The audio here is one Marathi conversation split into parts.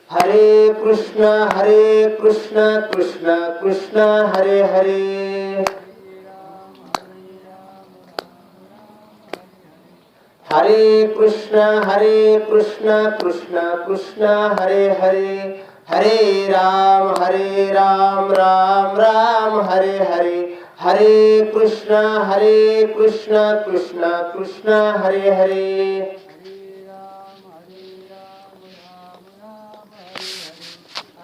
हरे कृष्ण कृष्ण कृष्ण हरे हरे, हरे कृष्ण कृष्ण कृष्ण हरे हरे, हरे राम राम राम हरे हरे, हरे कृष्ण कृष्ण कृष्ण हरे हरे,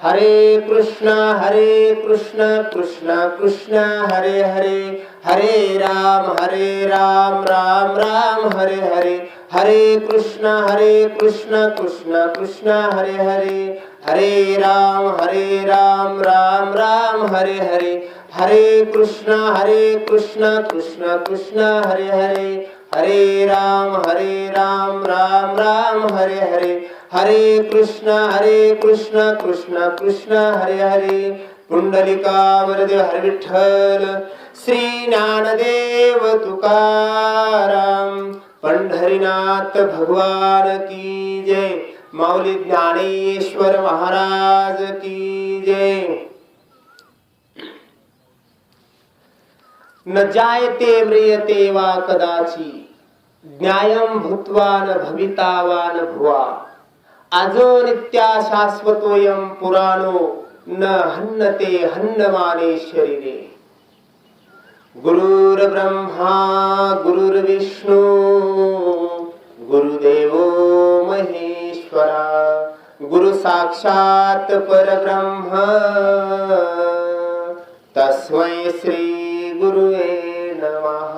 हरे कृष्ण कृष्ण कृष्ण हरे हरे, हरे राम राम राम हरे हरे, हरे कृष्ण कृष्ण कृष्ण हरे हरे, हरे राम राम राम हरे हरे, हरे कृष्ण कृष्ण कृष्ण हरे हरे, हरे राम राम राम हरे हरे, हरे कृष्ण कृष्ण कृष्ण हरे हरे, पुंडलिका वरदे हर विठ्ठल, श्री ज्ञानदेव तुकाराम, पंढरीनाथ भगवान की जय, माऊली ज्ञानेश्वर महाराज की जय. न जायते म्रियते वा कदाची, ज्ञायं भूत्वा न भविता वा न भुवा, आजो नित्या शाश्वतोयं पुराणो, न हन्नते हन्नमाने शरीरे. गुरुर्ब्रह्मा गुरुर्विष्णू गुरुदेवो महेश्वरा, गुरु साक्षात परब्रह्म, तस्मै श्री गुरुवे नमः.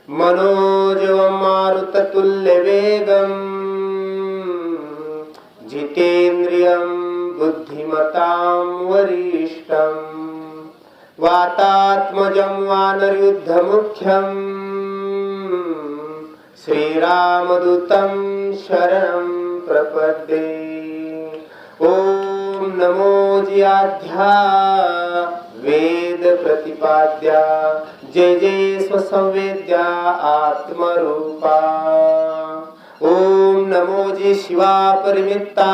मनोजवं मारुततुल्यवेगं, जितेन्द्रियं बुद्धिमतां वरिष्ठं, वातात्मजं वानरयुद्धमुख्यं, श्रीरामदूतं शरणं प्रपद्ये. ओम नमो जियाध्या वेद प्रतिपाद्या, जय जय स्वसंवेद्या आत्मरूपा. ओम नमो जी शिवा परिमित्ता,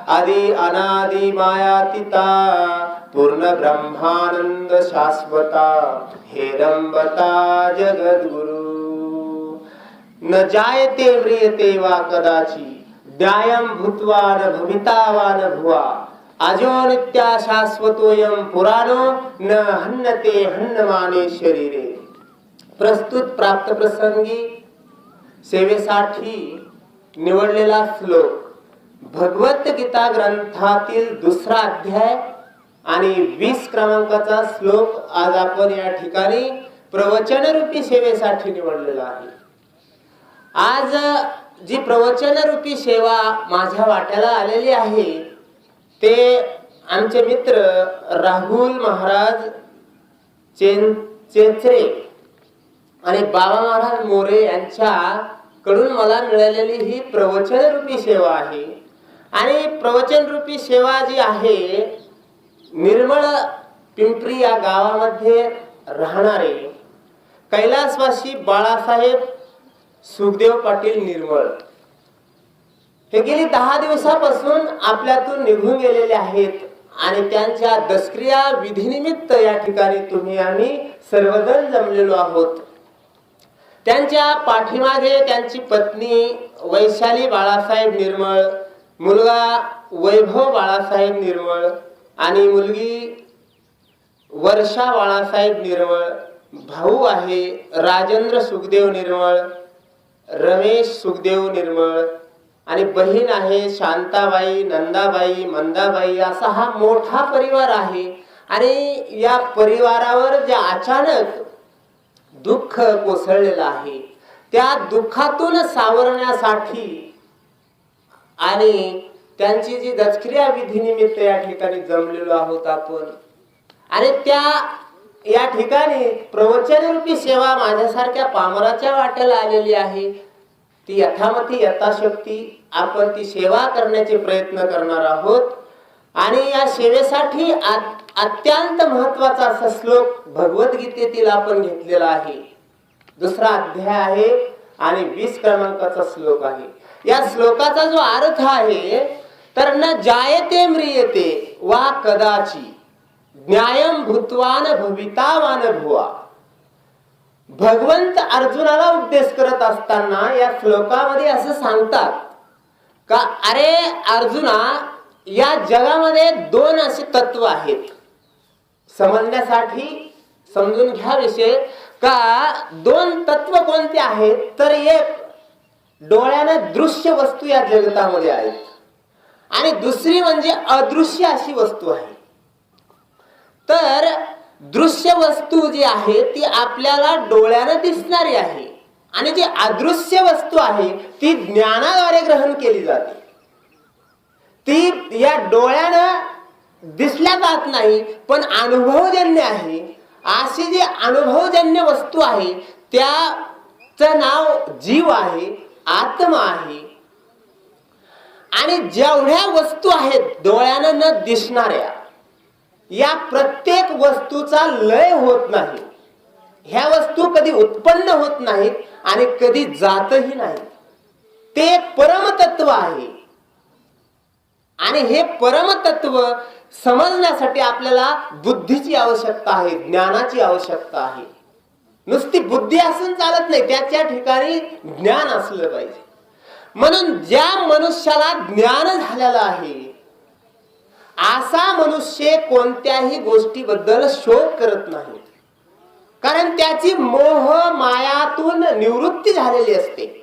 आदि अनादि मायातीता, पूर्ण ब्रह्मानंद शाश्वता, हेरंबता जगद्गुरु. न जायते म्रियते वा कदाची, ज्ञायं भूत्वा न भविता वा न भुवा, आजो नित्या शाश्वतोयं पुराणो, न हन्नते हन्नमाने शरीरे. प्रस्तुत प्राप्त प्रसंगी सेवेसाठी निवडलेला श्लोक भगवत गीता ग्रंथातील दुसरा अध्याय आणि 20 क्रमांकाचा श्लोक आज आपण या ठिकाणी प्रवचन रूपी सेवेसाठी निवडलेला आहे. आज जी प्रवचन रूपी सेवा माझ्या वाट्याला आलेली आहे ते आमचे मित्र राहुल महाराज चेंचरे आणि बाबा महाराज मोरे यांच्याकडून मला मिळालेली ही प्रवचन रूपी सेवा आहे. आणि प्रवचन रूपी सेवा जी आहे, निर्मळ पिंपरी या गावामध्ये राहणारे कैलासवासी बाळासाहेब सुखदेव पाटील निर्मळ हे गेली 10 दिवसापासून आपल्यातून निघून गेलेले आहेत. आणि त्यांच्या दशक्रिया विधीनिमित्त या ठिकाणी तुम्ही आम्ही सर्वजण जमलेलो आहोत. त्यांच्या पाठीमागे त्यांची पत्नी वैशाली बाळासाहेब निर्मळ, मुलगा वैभव बाळासाहेब निर्मळ आणि मुलगी वर्षा बाळासाहेब निर्मळ, भाऊ आहे राजेंद्र सुखदेव निर्मळ, रमेश सुखदेव निर्मळ आणि बहीण आहे शांताबाई, नंदाबाई, मंदाबाई. असा हा मोठा परिवार आहे. आणि या परिवारावर जे अचानक दुःख कोसळलेलं आहे, त्या दुःखातून सावरण्यासाठी आणि त्यांची जी दशक्रिया विधीनिमित्त या ठिकाणी जमलेलो आहोत आपण. आणि त्या या ठिकाणी प्रवचन रूपी सेवा माझ्यासारख्या पामराच्या वाट्याला आलेली आहे. ती यथामती यथाशक्ती आपण ती सेवा करण्याचे प्रयत्न करणार आहोत. आणि या सेवेसाठी अत्यंत महत्वाचा असा श्लोक भगवद्गीतेतील आपण घेतलेला आहे. दुसरा अध्याय आहे आणि 20 क्रमांकाचा श्लोक आहे. या श्लोकाचा जो अर्थ आहे तर न जायते म्रियते वा कदाची ज्ञायम भूतवान भवितावान भुवा. भगवंत अर्जुनाला उपदेश करत असताना या श्लोकामध्ये असं सांगतात का अरे अर्जुना, या जगामध्ये दोन असे तत्व आहेत. समजण्यासाठी समजून घ्या विषय का दोन तत्व कोणते आहेत. तर एक डोळ्यानं दृश्य वस्तू या जगतामध्ये आहेत आणि दुसरी म्हणजे अदृश्य अशी वस्तू आहे. तर दृश्य वस्तू जी आहे ती आपल्याला डोळ्यानं दिसणारी आहे आणि जी अदृश्य वस्तू आहे ती ज्ञानाद्वारे ग्रहण केली जाते. ती या डोळ्यानं दिसल्या जात नाही पण अनुभवजन्य आहे. अशी जी अनुभवजन्य वस्तू आहे त्याचं नाव जीव आहे, आत्मा आहे. आणि जेवढ्या वस्तू आहेत डोळ्यानं न दिसणाऱ्या, या प्रत्येक वस्तूचा लय होत नाही. ह्या वस्तू कधी उत्पन्न होत नाहीत आणि कधी जातही नाही. ते परमतत्व आहे आणि हे परमतत्व समजण्यासाठी आपल्याला बुद्धीची आवश्यकता आहे, ज्ञानाची आवश्यकता आहे. नुसती बुद्धी असून चालत नाही, त्याच्या ठिकाणी ज्ञान असलं पाहिजे. म्हणून ज्या मनुष्याला ज्ञान झालेलं आहे असा मनुष्य कोणत्याही गोष्टीबद्दल शोक करत नाही, कारण त्याची मोह मायातून निवृत्ती झालेली असते.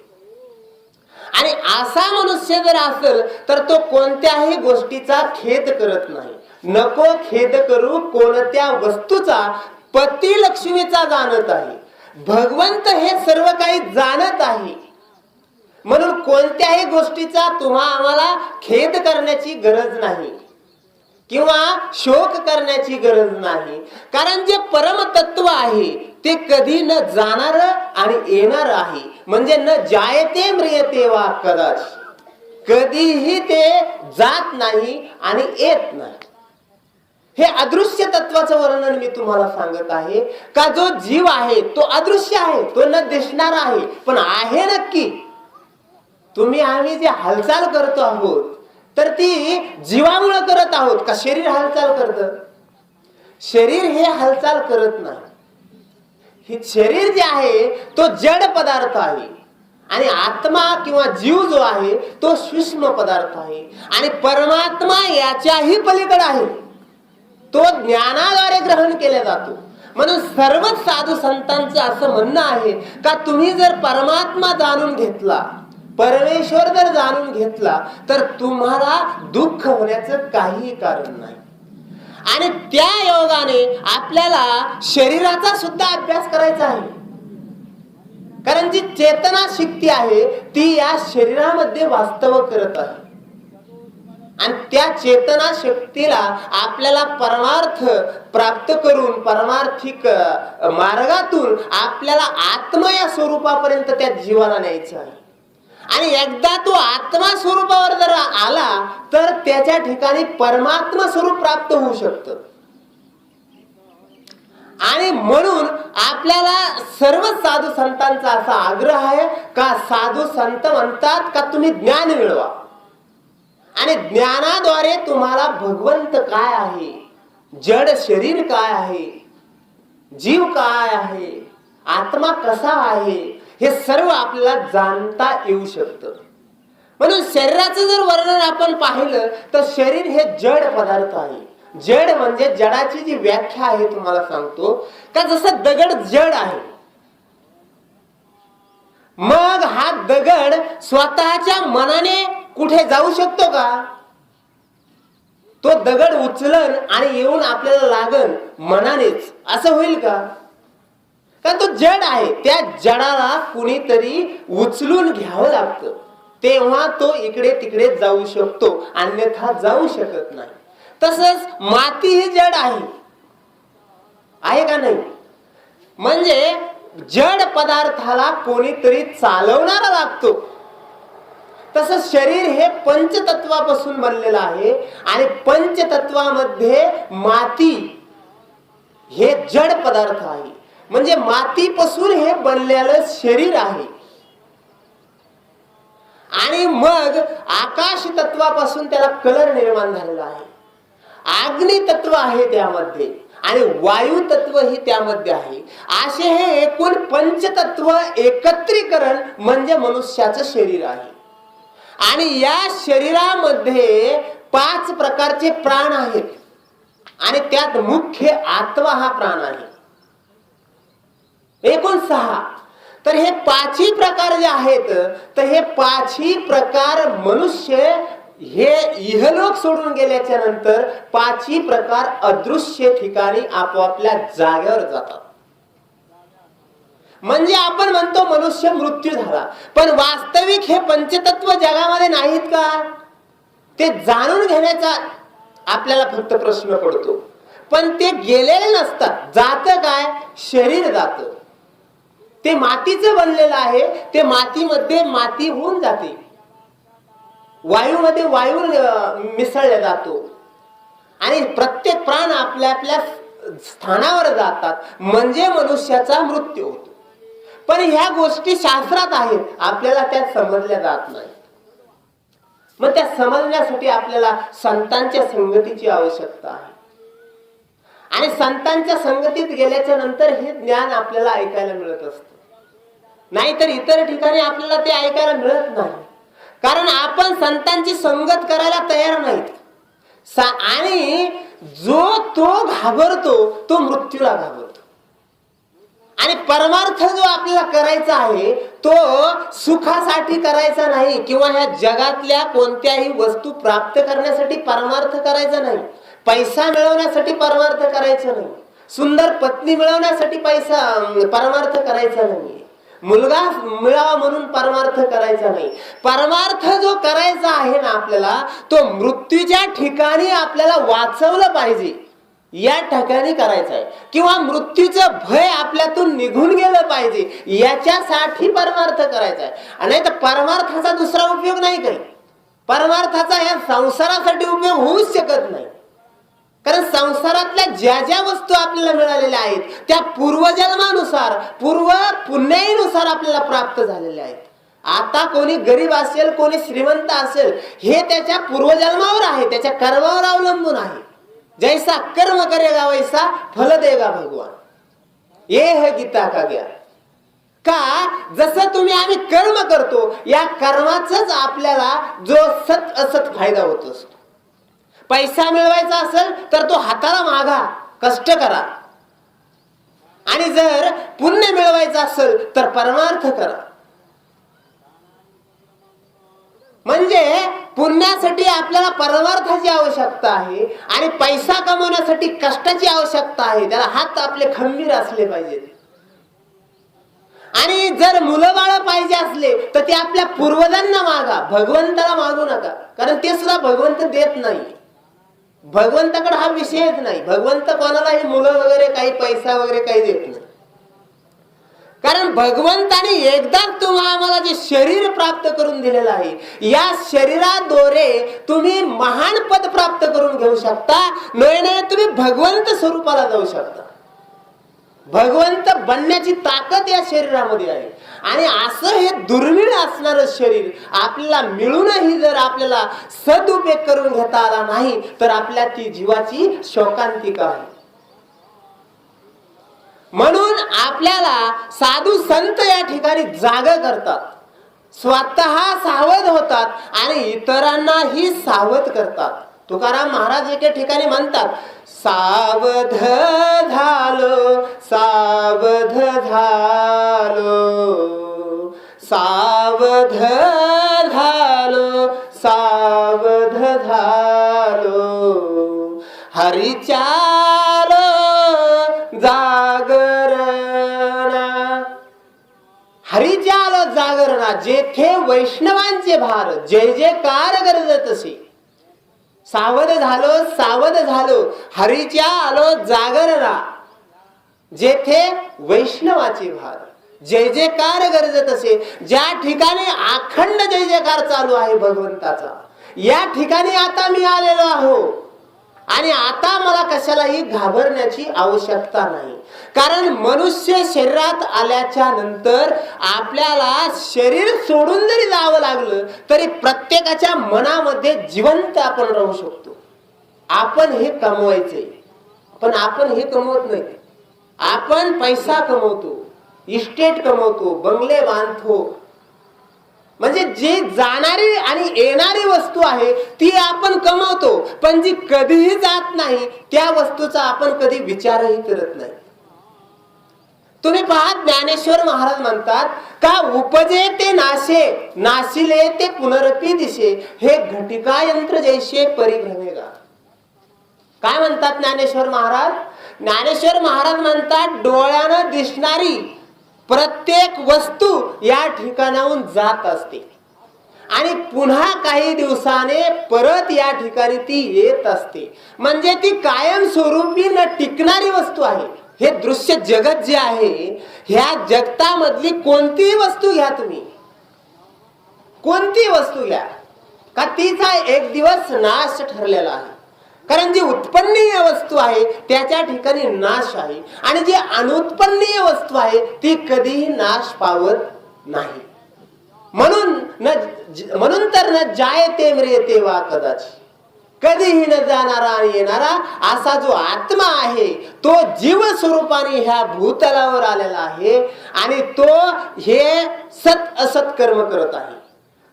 आणि असा मनुष्य जर असेल तर तो कोणत्याही गोष्टीचा खेद करत नाही. नको खेद करू कोणत्या वस्तूचा, पती लक्ष्मीचा जाणत आहे. भगवंत हे सर्व काही जाणत आहे. म्हणून कोणत्याही गोष्टीचा आम्हाला खेद करण्याची गरज नाही किंवा शोक करण्याची गरज नाही. कारण जे परमतत्व आहे ते कधी न जाणार आणि येणार आहे. म्हणजे न जायते म्रियते वा कदाच, कधीही ते जात नाही आणि येत नाही. हे अदृश्य तत्वाचं वर्णन मी तुम्हाला सांगत आहे का जो जीव आहे तो अदृश्य आहे, तो न दिसणार आहे पण आहे नक्की. आम्ही जे हालचाल करतो आहोत तर ती जीवामुळे करत आहोत का शरीर हालचाल करतं? शरीर हे हालचाल करत नाही. हे शरीर जे आहे तो जड पदार्थ आहे आणि आत्मा किंवा जीव जो आहे तो सूक्ष्म पदार्थ आहे आणि परमात्मा याच्याही पलीकडे आहे. तो ज्ञानाद्वारे ग्रहण केला जातो. म्हणून सर्वच साधू संतांचं असं म्हणणं आहे का तुम्ही जर परमात्मा जाणून घेतला, परमेश्वर जर जाणून घेतला तर तुम्हाला दुःख होण्याचं काही कारण नाही. आणि त्या योगाने आपल्याला शरीराचा सुद्धा अभ्यास करायचा आहे. कारण जी चेतना शक्ती आहे ती या शरीरामध्ये वास्तव करत आहे आणि त्या चेतना शक्तीला आपल्याला परमार्थ प्राप्त करून परमार्थिक मार्गातून आपल्याला आत्मा या स्वरूपापर्यंत त्या जीवाला न्यायचं आहे. आणि एकदा तो आत्मा स्वरूपावर जर आला तर त्याच्या ठिकाणी परमात्मा स्वरूप प्राप्त होऊ शकतं. आणि म्हणून आपल्याला सर्व साधू संतांचा असा आग्रह आहे का साधू संत म्हणतात का तुम्ही ज्ञान मिळवा आणि ज्ञानाद्वारे तुम्हाला भगवंत काय आहे, जड शरीर काय आहे, जीव काय आहे, आत्मा कसा आहे हे सर्व आपल्याला जाणता येऊ शकतं. म्हणून शरीराचं जर वर्णन आपण पाहिलं तर शरीर हे जड पदार्थ आहे. जड म्हणजे जडाची जी व्याख्या आहे तुम्हाला सांगतो का जसं दगड जड आहे. मग हा दगड स्वतःच्या मनाने कुठे जाऊ शकतो का? तो दगड उचलन आणि येऊन आपल्याला लागन मनानेच असं होईल का? कारण तो जड आहे. त्या जडाला कुणीतरी उचलून घ्यावं लागतं तेव्हा तो इकडे तिकडे जाऊ शकतो, अन्यथा जाऊ शकत नाही. तसंच माती ही जड आहे का नाही? म्हणजे जड पदार्थाला कोणीतरी चालवणारा लागतो. तसंच शरीर हे पंचतत्वापासून बनलेलं आहे आणि पंचतत्वामध्ये माती हे जड पदार्थ आहे. म्हणजे मातीपासून हे बनलेलं शरीर आहे आणि मग आकाश तत्वापासून त्याला कलर निर्माण झालेला आहे. अग्नी तत्व आहे त्यामध्ये आणि वायू तत्व ही त्यामध्ये आहे. असे हे एकूण पंचतत्व एकत्रीकरण म्हणजे मनुष्याचं शरीर आहे. आणि या शरीरामध्ये 5 प्रकारचे प्राण आहेत आणि त्यात मुख्य आत्मा हा प्राण आहे. एकूण 6. तर हे 5ही प्रकार जे आहेत, तर हे 5ही प्रकार मनुष्य हे इहलोक सोडून गेल्याच्या नंतर 5ही प्रकार अदृश्य ठिकाणी आपापल्या जागेवर जातात. म्हणजे आपण म्हणतो मनुष्य मृत्यू झाला, पण वास्तविक हे पंचतत्व जगामध्ये नाहीत का? ते जाणून घेण्याचा आपल्याला फक्त प्रश्न पडतो. पण ते गेलेले नसतात. जातं काय? शरीर जातं. ते मातीचं बनलेलं आहे. ते मातीमध्ये माती होऊन जाते. वायूमध्ये वायू मिसळला जातो आणि प्रत्येक प्राण आपल्या आपल्या स्थानावर जातात. म्हणजे मनुष्याचा मृत्यू होतो. पण ह्या गोष्टी शास्त्रात आहेत, आपल्याला त्या समजल्या जात नाही. मग त्या समजण्यासाठी आपल्याला संतांच्या संगतीची आवश्यकता आहे. आणि संतांच्या संगतीत गेल्याच्या नंतर हे ज्ञान आपल्याला ऐकायला मिळत असतं. नाहीतर इतर ठिकाणी आपल्याला ते ऐकायला मिळत नाही. कारण आपण संतांची संगत करायला तयार नाहीत. आणि जो तो घाबरतो तो मृत्यूला घाबरतो. आणि परमार्थ जो आपल्याला करायचा आहे तो सुखासाठी करायचा नाही किंवा ह्या जगातल्या कोणत्याही वस्तू प्राप्त करण्यासाठी परमार्थ करायचा नाही. पैसा मिळवण्यासाठी परमार्थ करायचा नाही. सुंदर पत्नी मिळवण्यासाठी परमार्थ करायचा नाही. मुलगा मिळावा म्हणून परमार्थ करायचा नाही. परमार्थ जो करायचा आहे ना आपल्याला, तो मृत्यूच्या ठिकाणी आपल्याला वाचवलं पाहिजे या ठिकाणी करायचं आहे. किंवा मृत्यूचं भय आपल्यातून निघून गेलं पाहिजे याच्यासाठी परमार्थ करायचा आहे. नाही तर परमार्थाचा दुसरा उपयोग नाही काही. परमार्थाचा या संसारासाठी उपयोग होऊच शकत नाही. कारण संसारातल्या ज्या ज्या वस्तू आपल्याला मिळालेल्या आहेत त्या पूर्वजन्मानुसार पूर्व पुण्याईनुसार आपल्याला प्राप्त झालेल्या आहेत. आता कोणी गरीब असेल कोणी श्रीमंत असेल हे त्याच्या पूर्वजन्मावर आहे, त्याच्या कर्मावर अवलंबून आहे. जैसा कर्म करेगा वैसा फल देगा भगवान. ये है गीता का ज्ञान. का जसं आम्ही कर्म करतो या कर्माचाच आपल्याला जो सत असत फायदा होत असतो. पैसा मिळवायचा असेल तर तो हाताला मागा, कष्ट करा. आणि जर पुण्य मिळवायचं असेल तर परमार्थ करा. म्हणजे पुण्यासाठी आपल्याला परमार्थाची आवश्यकता आहे आणि पैसा कमवण्यासाठी कष्टाची आवश्यकता आहे. त्याला हात आपले खंबीर असले पाहिजेत. आणि जर मुलं बाळ पाहिजे असले तर ते आपल्या पूर्वजांना मागा, भगवंताला मागू नका. कारण ते सुद्धा भगवंत देत नाही. भगवंताकडे हा विषयच नाही. भगवंत कोणालाही मुलं वगैरे काही पैसा वगैरे काही देत नाही. कारण भगवंताने एकदा आम्हाला जे शरीर प्राप्त करून दिलेलं आहे या शरीराद्वारे तुम्ही महान पद प्राप्त करून घेऊ शकता. नव्हे तुम्ही भगवंत स्वरूपाला जाऊ शकता. भगवंत बनण्याची ताकद या शरीरामध्ये आहे. आणि असं हे दुर्मिळ असणार शरीर आपल्याला मिळूनही जर आपल्याला सदुपयोग करून घेता आला नाही तर आपल्या ती जीवाची शोकांतिका आहे. म्हणून आपल्याला साधू संत या ठिकाणी जागा करतात, स्वतः सावध होतात आणि इतरांनाही सावध करतात. तुकाराम महाराज एके ठिकाणी म्हणतात, सावध झालो सावध झालो सावध झालो सावध झालो हरिचालो जागरणा. हरिचालो जागरणा जेथे वैष्णवांचे भार जय जयकार गरजत असे. सावध झालो हरीच्या आलो जागरणा जेथे वैष्णवाचे भार जय जयकार गरजत असे. ज्या ठिकाणी अखंड जय जयकार चालू आहे भगवंताचा या ठिकाणी आता मी आलेलो आहो. आणि आता मला कशालाही घाबरण्याची आवश्यकता नाही. कारण मनुष्य शरीरात आल्याच्या नंतर आपल्याला शरीर सोडून जरी जावं लागलं तरी प्रत्येकाच्या मनामध्ये जिवंत आपण राहू शकतो. आपण हे कमवायचे, पण आपण हे कमवत नाही. आपण पैसा कमवतो, इस्टेट कमवतो, बंगले बांधतो. म्हणजे जी जाणारी आणि येणारी वस्तू आहे ती आपण कमवतो, पण जी कधीही जात नाही त्या वस्तूचा आपण कधी विचारही करत नाही. तुम्ही पहा, ज्ञानेश्वर महाराज म्हणतात का उपजे ते नाशे, नाशिले ते पुनरपी दिशे, हे घटिका यंत्र जैसे परिभ्रमेगा. काय म्हणतात ज्ञानेश्वर महाराज? ज्ञानेश्वर महाराज म्हणतात डोळ्यानं दिसणारी प्रत्येक वस्तू या ठिकाणाहून जात असते आणि पुन्हा काही दिवसाने परत या ठिकाणी ती येत असते. म्हणजे ती कायमस्वरूपी न टिकणारी वस्तू आहे. हे दृश्य जगत जे आहे, ह्या जगतामधली कोणतीही वस्तू घ्या, तुम्ही कोणती वस्तू घ्या, का तिचा एक दिवस नाश ठरलेला आहे. कारण जी उत्पन्नीय वस्तू आहे त्याच्या ठिकाणी नाश आहे आणि जी अनुत्पन्नीय वस्तू आहे ती कधीही नाश पावत नाही. म्हणून तर न जायते म्रियते वा कदाचित, कधीही न जाणारा आणि येणारा असा जो आत्मा आहे तो जीव स्वरूपाने ह्या भूतलावर आलेला आहे आणि तो हे सत असत कर्म करत आहे.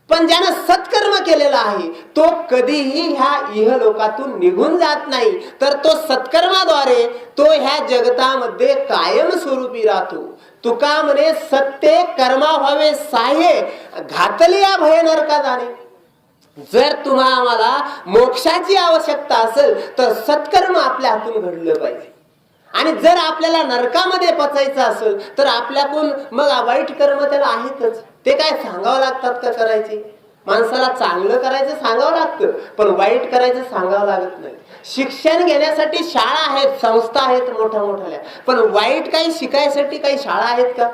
पण ज्यानं सत्कर्म केलेला आहे तो कधीही ह्या इहलोकातून निघून जात नाही, तर तो सत्कर्माद्वारे तो ह्या जगतामध्ये कायम स्वरूपी राहतो. तुका म्हणे सत्य कर्मा व्हावे साहे, घातली या भय नरका जाणे. जर तुम्हाला आम्हाला मोक्षाची आवश्यकता असेल तर सत्कर्म आपल्या हातून घडलं पाहिजे. आणि जर आपल्याला नरकामध्ये पचायचं असेल तर आपल्याकडून मग वाईट कर्म त्याला आहेतच. ते काय सांगावं लागतात का करायचे? माणसाला चांगलं करायचं सांगावं लागतं, पण वाईट करायचं सांगावं लागत नाही. शिक्षण घेण्यासाठी शाळा आहेत, संस्था आहेत मोठ्या मोठ्या, पण वाईट काही शिकायसाठी काही शाळा आहेत का?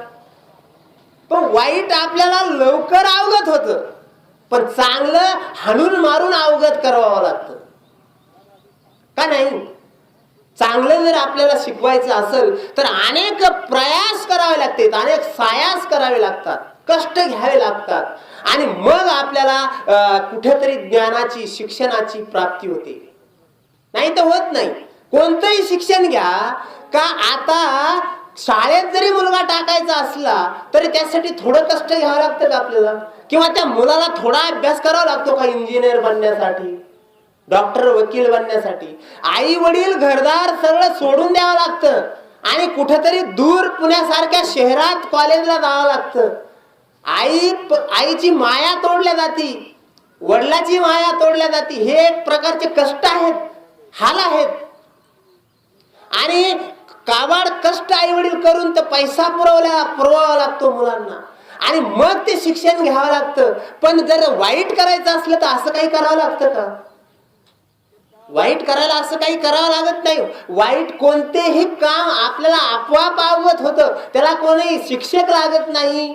पण वाईट आपल्याला लवकर अवगत होतं, पण चांगलं हाणून मारून अवगत करावं लागतं का नाही? चांगलं जर आपल्याला शिकवायचं असेल तर अनेक प्रयास करावे लागतात, अनेक सायास करावे लागतात, कष्ट घ्यावे लागतात आणि मग आपल्याला कुठेतरी ज्ञानाची शिक्षणाची प्राप्ती होते. नाही तर होत नाही. कोणतंही शिक्षण घ्या, का आता शाळेत जरी मुलगा टाकायचा असला तरी त्यासाठी थोडं कष्ट घ्यावं लागतं का आपल्याला? किंवा त्या मुलाला थोडा अभ्यास करावा लागतो का इंजिनियर बनण्यासाठी, डॉक्टर वकील बनण्यासाठी? आई वडील घरदार सगळं सोडून द्यावं लागतं आणि कुठेतरी दूर पुण्यासारख्या शहरात कॉलेजला जावं लागतं. आईची माया तोडल्या जाती, वडिलाची माया तोडल्या जाती. हे एक प्रकारचे कष्ट आहेत, हाल आहेत आणि काबाड कष्ट आई वडील करून तर पैसा पुरवावा लागतो मुलांना आणि मग ते शिक्षण घ्यावं लागतं. पण जर वाईट करायचं असलं तर असं काही करावं लागतं का? वाईट करायला असं काही करावं लागत नाही. वाईट कोणतेही काम आपल्याला आपोआप अवगत होतं. त्याला कोणी शिक्षक लागत नाही,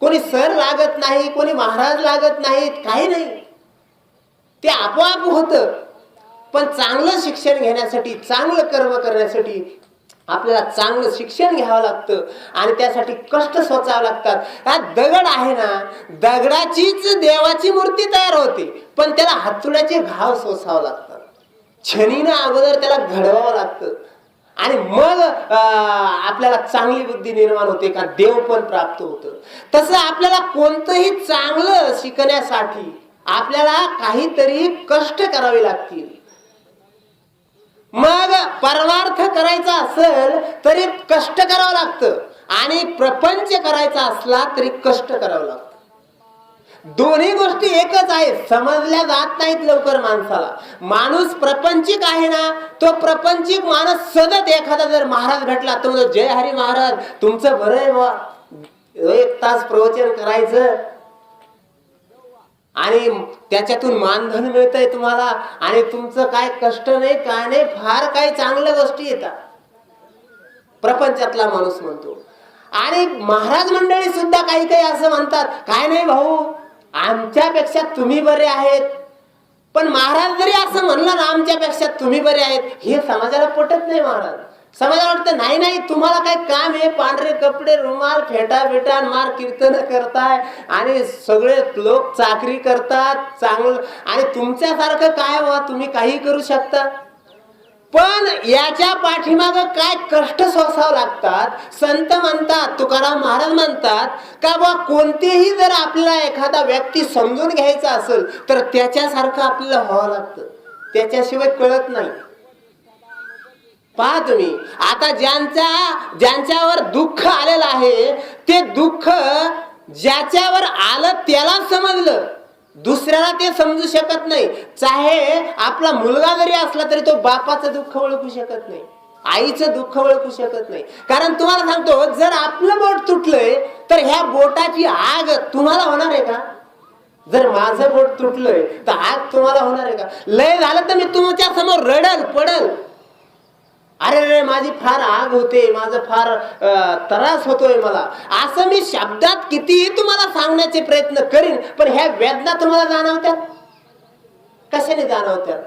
कोणी सर लागत नाही, कोणी महाराज लागत नाहीत, काही नाही, ते आपोआप होतं. पण चांगलं शिक्षण घेण्यासाठी, चांगलं कर्म करण्यासाठी आपल्याला चांगलं शिक्षण घ्यावं लागतं आणि त्यासाठी कष्ट सोचावं लागतात. हा दगड आहे ना, दगडाचीच देवाची मूर्ती तयार होते, पण त्याला हातुड्याचे घाव सोसावं लागतात. छनीनं अगोदर त्याला घडवावं लागतं आणि मग आपल्याला चांगली बुद्धी निर्माण होते, का देव पण प्राप्त होतं. तसं आपल्याला कोणतंही चांगलं शिकण्यासाठी आपल्याला काहीतरी कष्ट करावे लागतील. मग परमार्थ करायचा असेल तरी कष्ट करावं लागतं आणि प्रपंच करायचा असला तरी कष्ट करावं लागतं. दोन्ही गोष्टी एकच आहेत, समजल्या जात नाहीत लवकर माणसाला. माणूस प्रपंचिक आहे ना, तो प्रपंचिक माणूस सतत एखादा जर महाराज भेटला तो म्हणतो जय हरी महाराज, तुमचं बरं आहे बा, 1 तास प्रवचन करायचं आणि त्याच्यातून मानधन मिळतंय तुम्हाला आणि तुमचं काय कष्ट नाही, काय नाही, फार काही चांगल्या गोष्टी येतात, प्रपंचातला माणूस म्हणतो. आणि महाराज मंडळी सुद्धा काही काही असं म्हणतात, काय नाही भाऊ, आमच्यापेक्षा तुम्ही बरे आहेत. पण महाराज जरी असं म्हणत म्हणलं आमच्यापेक्षा तुम्ही बरे आहेत, हे समाजाला पटत नाही महाराज. समाजाला वाटतं नाही नाही, तुम्हाला काय काम आहे, पांढरे कपडे, रुमाल, फेटा बिटा, मार कीर्तन करताय आणि सगळे लोक चाकरी करतात चांगलं, आणि तुमच्यासारखं काय बाबा, तुम्ही काही करू शकता. पण याच्या पाठीमाग काय कष्ट सोसावं लागतात. संत म्हणतात, तुकाराम महाराज म्हणतात का बा, कोणतेही जर आपल्याला एखादा व्यक्ती समजून घ्यायचा असेल तर त्याच्यासारखं आपल्याला व्हावं लागतं, त्याच्याशिवाय कळत नाही. पहा तुम्ही, आता ज्यांच्यावर दुःख आलेलं आहे, ते दुःख ज्याच्यावर आलं त्याला समजलं, दुसऱ्याला ते समजू शकत नाही. चाहे आपला मुलगा जरी असला तरी तो बापाचं दुःख ओळखू शकत नाही, आईचं दुःख ओळखू शकत नाही. कारण तुम्हाला सांगतो, जर आपलं बोट तुटलंय तर ह्या बोटाची आग तुम्हाला होणार आहे का? जर माझं बोट तुटलंय तर आग तुम्हाला होणार आहे का? लय झालं तर मी तुमच्या समोर रडल पडल, अरे रे माझी फार आग होते, माझं फार त्रास होतोय मला, असं मी शब्दात कितीही तुम्हाला सांगण्याचे प्रयत्न करीन, पण ह्या वेदना तुम्हाला जाणवत्यात? कशाने जाणवत्यात?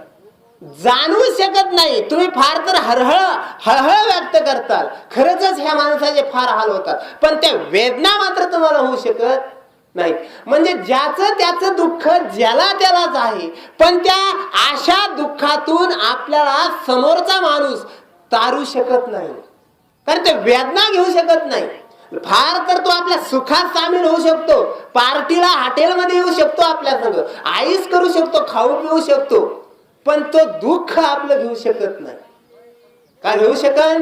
जाणवू शकत नाही. तुम्ही फार तर हळहळ व्यक्त करताल, खरंच ह्या माणसाचे फार हाल होतात, पण त्या वेदना मात्र तुम्हाला होऊ शकत नाही. म्हणजे ज्याचं त्याचं दुःख ज्याला त्यालाच आहे, पण त्या अशा दुःखातून आपल्याला समोरचा माणूस तारू शकत नाही, कारण ते वेदना घेऊ शकत नाही. फार तर तो आपल्या सुखात सामील होऊ शकतो, पार्टीला हॉटेलमध्ये येऊ शकतो, आपल्या संग आईस करू शकतो, खाऊ पिऊ शकतो, पण तो दुःख आपलं घेऊ शकत नाही. का घेऊ शकन?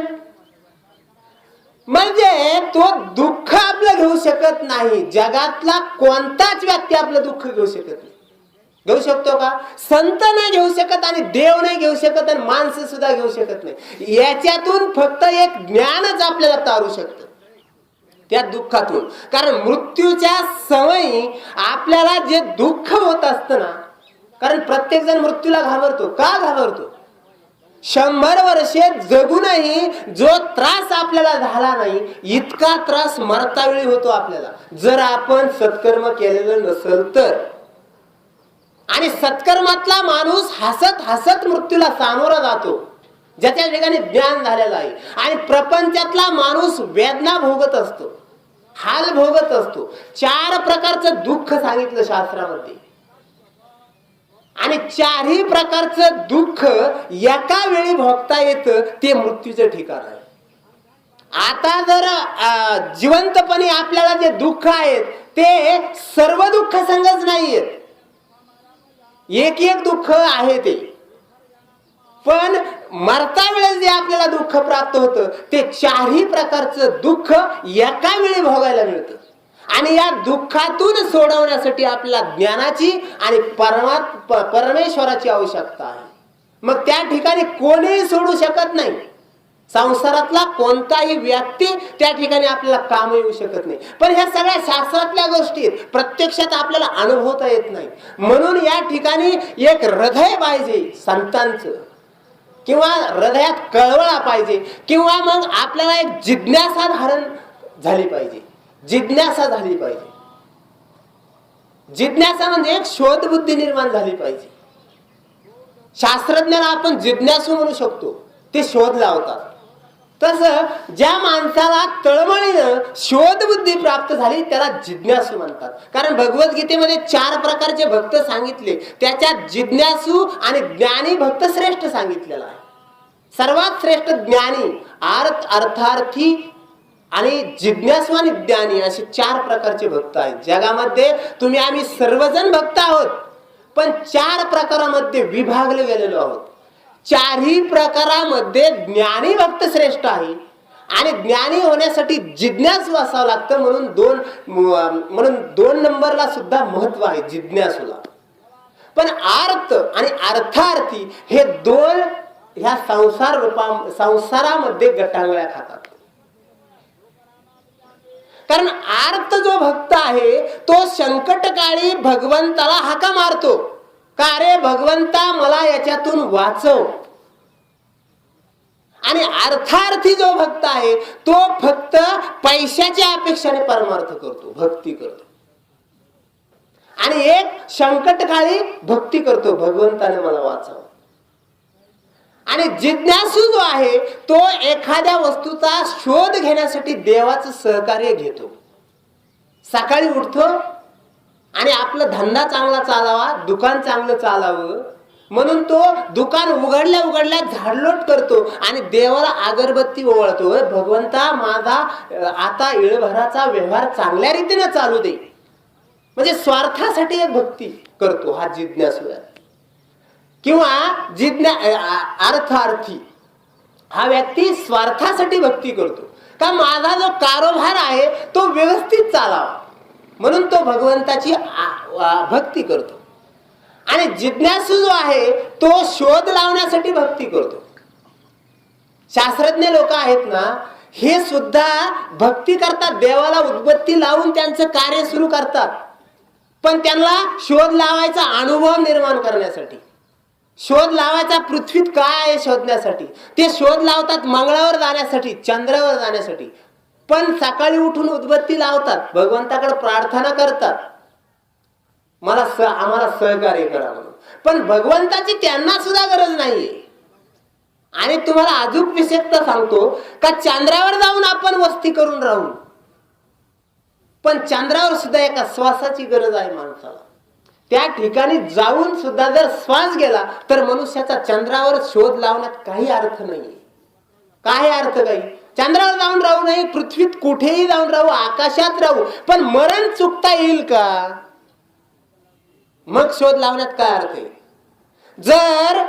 म्हणजे तो दुःख आपलं घेऊ शकत नाही. जगातला कोणताच व्यक्ती आपलं दुःख घेऊ शकत नाही. घेऊ शकतो का? संत नाही घेऊ शकत, आणि देव नाही घेऊ शकत, आणि माणसं सुद्धा घेऊ शकत नाही. याच्यातून फक्त एक ज्ञानच आपल्याला तारू शकतं त्या दुःखातून. कारण मृत्यूच्या सवयी आपल्याला जे दुःख होत असतं ना, कारण प्रत्येक जण मृत्यूला घाबरतो. का घाबरतो? 100 वर्षे जगूनही जो त्रास आपल्याला झाला नाही, इतका त्रास मरतावेळी होतो आपल्याला, जर आपण सत्कर्म केलेलं नसेल तर. आणि सत्कर्मातला माणूस हसत हसत मृत्यूला सामोरा जातो, ज्याच्या ठिकाणी ज्ञान झालेलं आहे. आणि प्रपंचातला माणूस वेदना भोगत असतो, हाल भोगत असतो. 4 प्रकारचं दुःख सांगितलं शास्त्रामध्ये, आणि 4ही प्रकारचं दुःख एका वेळी भोगता येतं, ते मृत्यूचं ठिकाण आहे. आता जर जिवंतपणे आपल्याला जे दुःख आहेत ते सर्व दुःख संगच नाहीयेत, एक एक दुःख आहे ते, पण मरता वेळेस जे आपल्याला दुःख प्राप्त होतं ते 4ही प्रकारचं दुःख एका वेळी भोगायला मिळतं. आणि या दुःखातून सोडवण्यासाठी आपल्याला ज्ञानाची आणि परमेश्वराची आवश्यकता आहे. मग त्या ठिकाणी कोणीही सोडू शकत नाही. संसारातला कोणताही व्यक्ती त्या ठिकाणी आपल्याला काम येऊ शकत नाही. पण ह्या सगळ्या शास्त्रातल्या गोष्टी प्रत्यक्षात आपल्याला अनुभवता येत नाही. म्हणून या ठिकाणी एक हृदय पाहिजे संतांचं, किंवा हृदयात कळवळा पाहिजे, किंवा मग आपल्याला एक जिज्ञासा धारण झाली पाहिजे. जिज्ञासा झाली पाहिजे. जिज्ञासा म्हणजे एक शोध बुद्धी निर्माण झाली पाहिजे. शास्त्रज्ञाला आपण जिज्ञासू म्हणू शकतो, ते शोध लावतात. तसं ज्या माणसाला तळमळीनं शोध बुद्धी प्राप्त झाली त्याला जिज्ञासू म्हणतात. कारण भगवद्गीतेमध्ये 4 प्रकारचे भक्त सांगितले, त्याच्यात जिज्ञासू आणि ज्ञानी भक्त श्रेष्ठ सांगितलेला आहे. सर्वात श्रेष्ठ ज्ञानी, अर्थार्थी आणि जिज्ञासू आणि ज्ञानी असे 4 प्रकारचे भक्त आहेत. जगामध्ये तुम्ही आम्ही सर्वजण भक्त आहोत, पण 4 प्रकारामध्ये विभागले गेलेलो आहोत. 4ही प्रकारामध्ये ज्ञानी भक्त श्रेष्ठ आहे, आणि ज्ञानी होण्यासाठी जिज्ञासू असावं लागतं. म्हणून 2 नंबरला सुद्धा महत्व आहे जिज्ञासूला. पण अर्थ आणि अर्थार्थी हे 2 ह्या संसारामध्ये गटांगळ्या खातात. कारण अर्थ जो भक्त आहे तो संकटकाळी भगवंताला हाका मारतो, का रे भगवंता मला याच्यातून वाचव. आणि अर्थार्थी जो भक्त आहे तो फक्त पैशाच्या अपेक्षाने परमार्थ करतो, भक्ती करतो. आणि एक संकटकाळी भक्ती करतो, भगवंताने मला वाचव. आणि जिज्ञासू जो आहे तो एखाद्या वस्तूचा शोध घेण्यासाठी देवाचं सहकार्य घेतो. सकाळी उठतो आणि आपलं धंदा चांगला चालावा, दुकान चांगलं चालावं म्हणून तो दुकान उघडल्या उघडल्या झाडलोट करतो आणि देवाला अगरबत्ती ओवाळतो. भगवंता, माझा आता इळभराचा व्यवहार चांगल्या रीतीने चालू दे. म्हणजे स्वार्थासाठी एक भक्ती करतो हा जिज्ञासू आहे. किंवा अर्थार्थी हा व्यक्ती स्वार्थासाठी भक्ती करतो का माझा जो कारोबार आहे तो व्यवस्थित चालावा म्हणून तो भगवंताची भक्ती करतो. आणि जिज्ञासू जो आहे तो शोध लावण्यासाठी भक्ती करतो. शास्त्रज्ञ लोक आहेत ना, हे सुद्धा भक्ती करतात, देवाला उदबत्ती लावून त्यांचं कार्य सुरू करतात, पण त्यांना शोध लावायचा अनुभव निर्माण करण्यासाठी, शोध लावायचा पृथ्वीत काय आहे शोधण्यासाठी. ते शोध लावतात मंगळावर जाण्यासाठी, चंद्रावर जाण्यासाठी, पण सकाळी उठून उदबत्ती लावतात, भगवंताकडे प्रार्थना करतात, आम्हाला सहकार्य करा म्हणून. पण भगवंताची त्यांना सुद्धा गरज नाहीये. आणि तुम्हाला अजून विशेषतः सांगतो का चंद्रावर जाऊन आपण वस्ती करून राहू, पण चंद्रावर सुद्धा एका श्वासाची गरज आहे माणसाला. त्या ठिकाणी जाऊन सुद्धा जर श्वास गेला तर मनुष्याचा चंद्रावर शोध लावण्यात काही अर्थ नाहीये. काही अर्थ काही. चंद्रावर जाऊन राहू नाही, पृथ्वीत कुठेही जाऊन राहू, आकाशात राहू, पण मरण चुकता येईल का? मग शोध लावण्यात काय अर्थ आहे? जर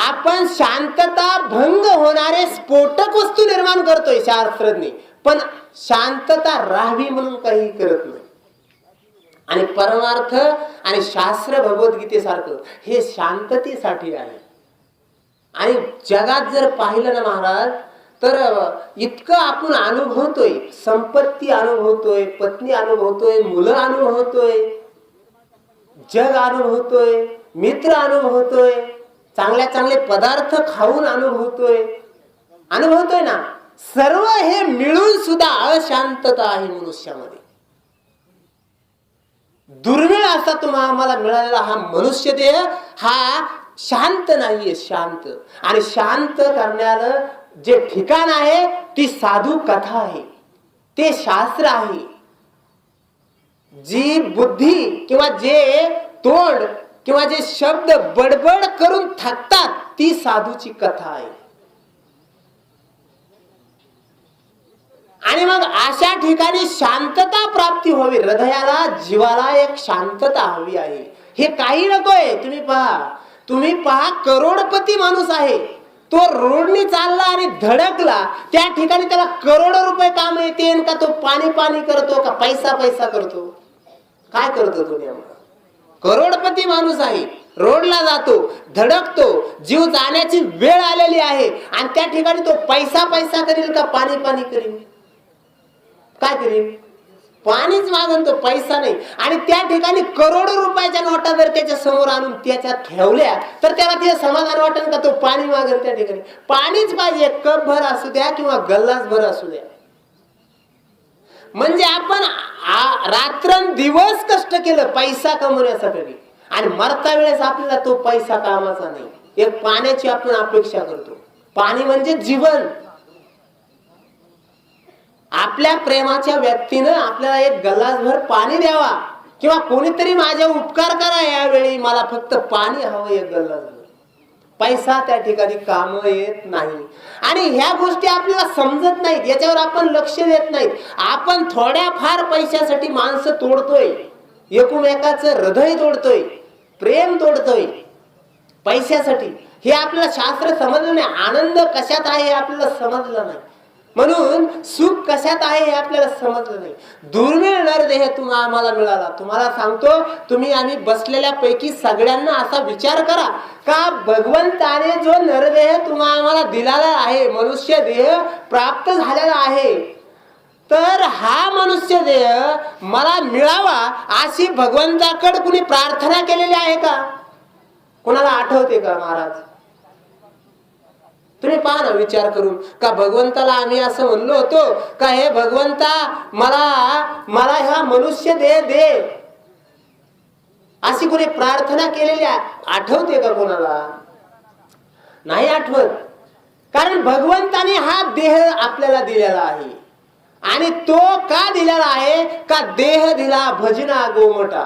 आपण शांतता भंग होणारे स्फोटक वस्तू निर्माण करतोय शास्त्रज्ञ, पण शांतता राहावी म्हणून काही करत नाही. आणि परमार्थ आणि शास्त्र भगवद्गीतेसारखं हे शांततेसाठी आहे. आणि जगात जर पाहिलं ना महाराज, तर इतकं आपण अनुभवतोय, संपत्ती अनुभवतोय, पत्नी अनुभवतोय, मुलं अनुभवतोय, जग अनुभवतोय, मित्र अनुभवतोय, चांगल्या चांगले पदार्थ खाऊन अनुभवतोय ना. सर्व हे मिळून सुद्धा अशांतता आहे मनुष्यामध्ये. दुर्मिळ असा आम्हाला मिळालेला हा मनुष्य देह हा शांत नाहीये, शांत. आणि शांत करण्याला जे ठिकाण आहे ती साधू कथा आहे, ते शास्त्र आहे. जी बुद्धी किंवा जे तोंड किंवा जे शब्द बडबड करून थकतात ती साधूची कथा आहे. आणि मग अशा ठिकाणी शांतता प्राप्ती व्हावी, हृदयाला जीवाला एक शांतता हवी आहे. हे काही नकोय. तुम्ही पहा करोडपती माणूस आहे, तो रोडनी चालला आणि धडकला, त्या ठिकाणी त्याला करोडो रुपये काम येते का तो पाणी पाणी करतो का पैसा पैसा करतो? काय करतो तो नेमका? करोडपती माणूस आहे, रोडला जातो, धडकतो, जीव जाण्याची वेळ आलेली आहे आणि त्या ठिकाणी तो पैसा पैसा करील का पाणी पाणी करील? काय करील? पाणीच मागून, तो पैसा नाही. आणि त्या ठिकाणी करोडो रुपयाच्या नोटा जर त्याच्या समोर आणून त्याच्यात ठेवल्या तर त्याला ते समाधान वाटेल का? तो पाणी मागेल. त्या ठिकाणी पाणीच पाहिजे, कप भर असू द्या किंवा गल्लास भर असू द्या. म्हणजे आपण रात्रंदिवस कष्ट केलं पैसा कमवण्यासाठी आणि मरता वेळेस आपल्याला तो पैसा कामाचा नाही. एक पाण्याची आपण अपेक्षा करतो. पाणी म्हणजे जीवन. आपल्या प्रेमाच्या व्यक्तीनं आपल्याला एक गल्लासभर पाणी द्यावा किंवा कोणीतरी माझे उपकार करा, यावेळी मला फक्त पाणी हवं एक गल्लासभर. पैसा त्या ठिकाणी काम येत नाही. आणि ह्या गोष्टी आपल्याला समजत नाहीत, याच्यावर आपण लक्ष देत नाहीत. आपण थोड्या फार पैशासाठी माणसं तोडतोय, एकमेकाचं हृदय तोडतोय, प्रेम तोडतोय पैशासाठी. हे आपल्याला शास्त्र समजलं नाही. आनंद कशात आहे हे आपल्याला समजलं नाही, म्हणून सुख कशात आहे हे आपल्याला समजलं नाही. दुर्मिळ नरदेह आम्हाला मिळाला. तुम्हाला सांगतो, तुम्ही आम्ही बसलेल्या पैकी सगळ्यांना असा विचार करा का भगवंताने जो नरदेह आम्हाला दिलेला आहे, मनुष्य देह प्राप्त झालेला आहे, तर हा मनुष्य देह मला मिळावा अशी भगवंताकडे कुणी प्रार्थना केलेली आहे का? कोणाला आठवते का महाराज? तुम्ही पहा ना विचार करून, का भगवंताला आम्ही असं म्हणलो होतो का हे भगवंता मला हा मनुष्य देह दे, अशी कोणी प्रार्थना केलेली आठवते का कोणाला? नाही आठवत. कारण भगवंताने हा देह आपल्याला दिलेला आहे. आणि तो का दिलेला आहे? का देह दिला भजना गोमटा.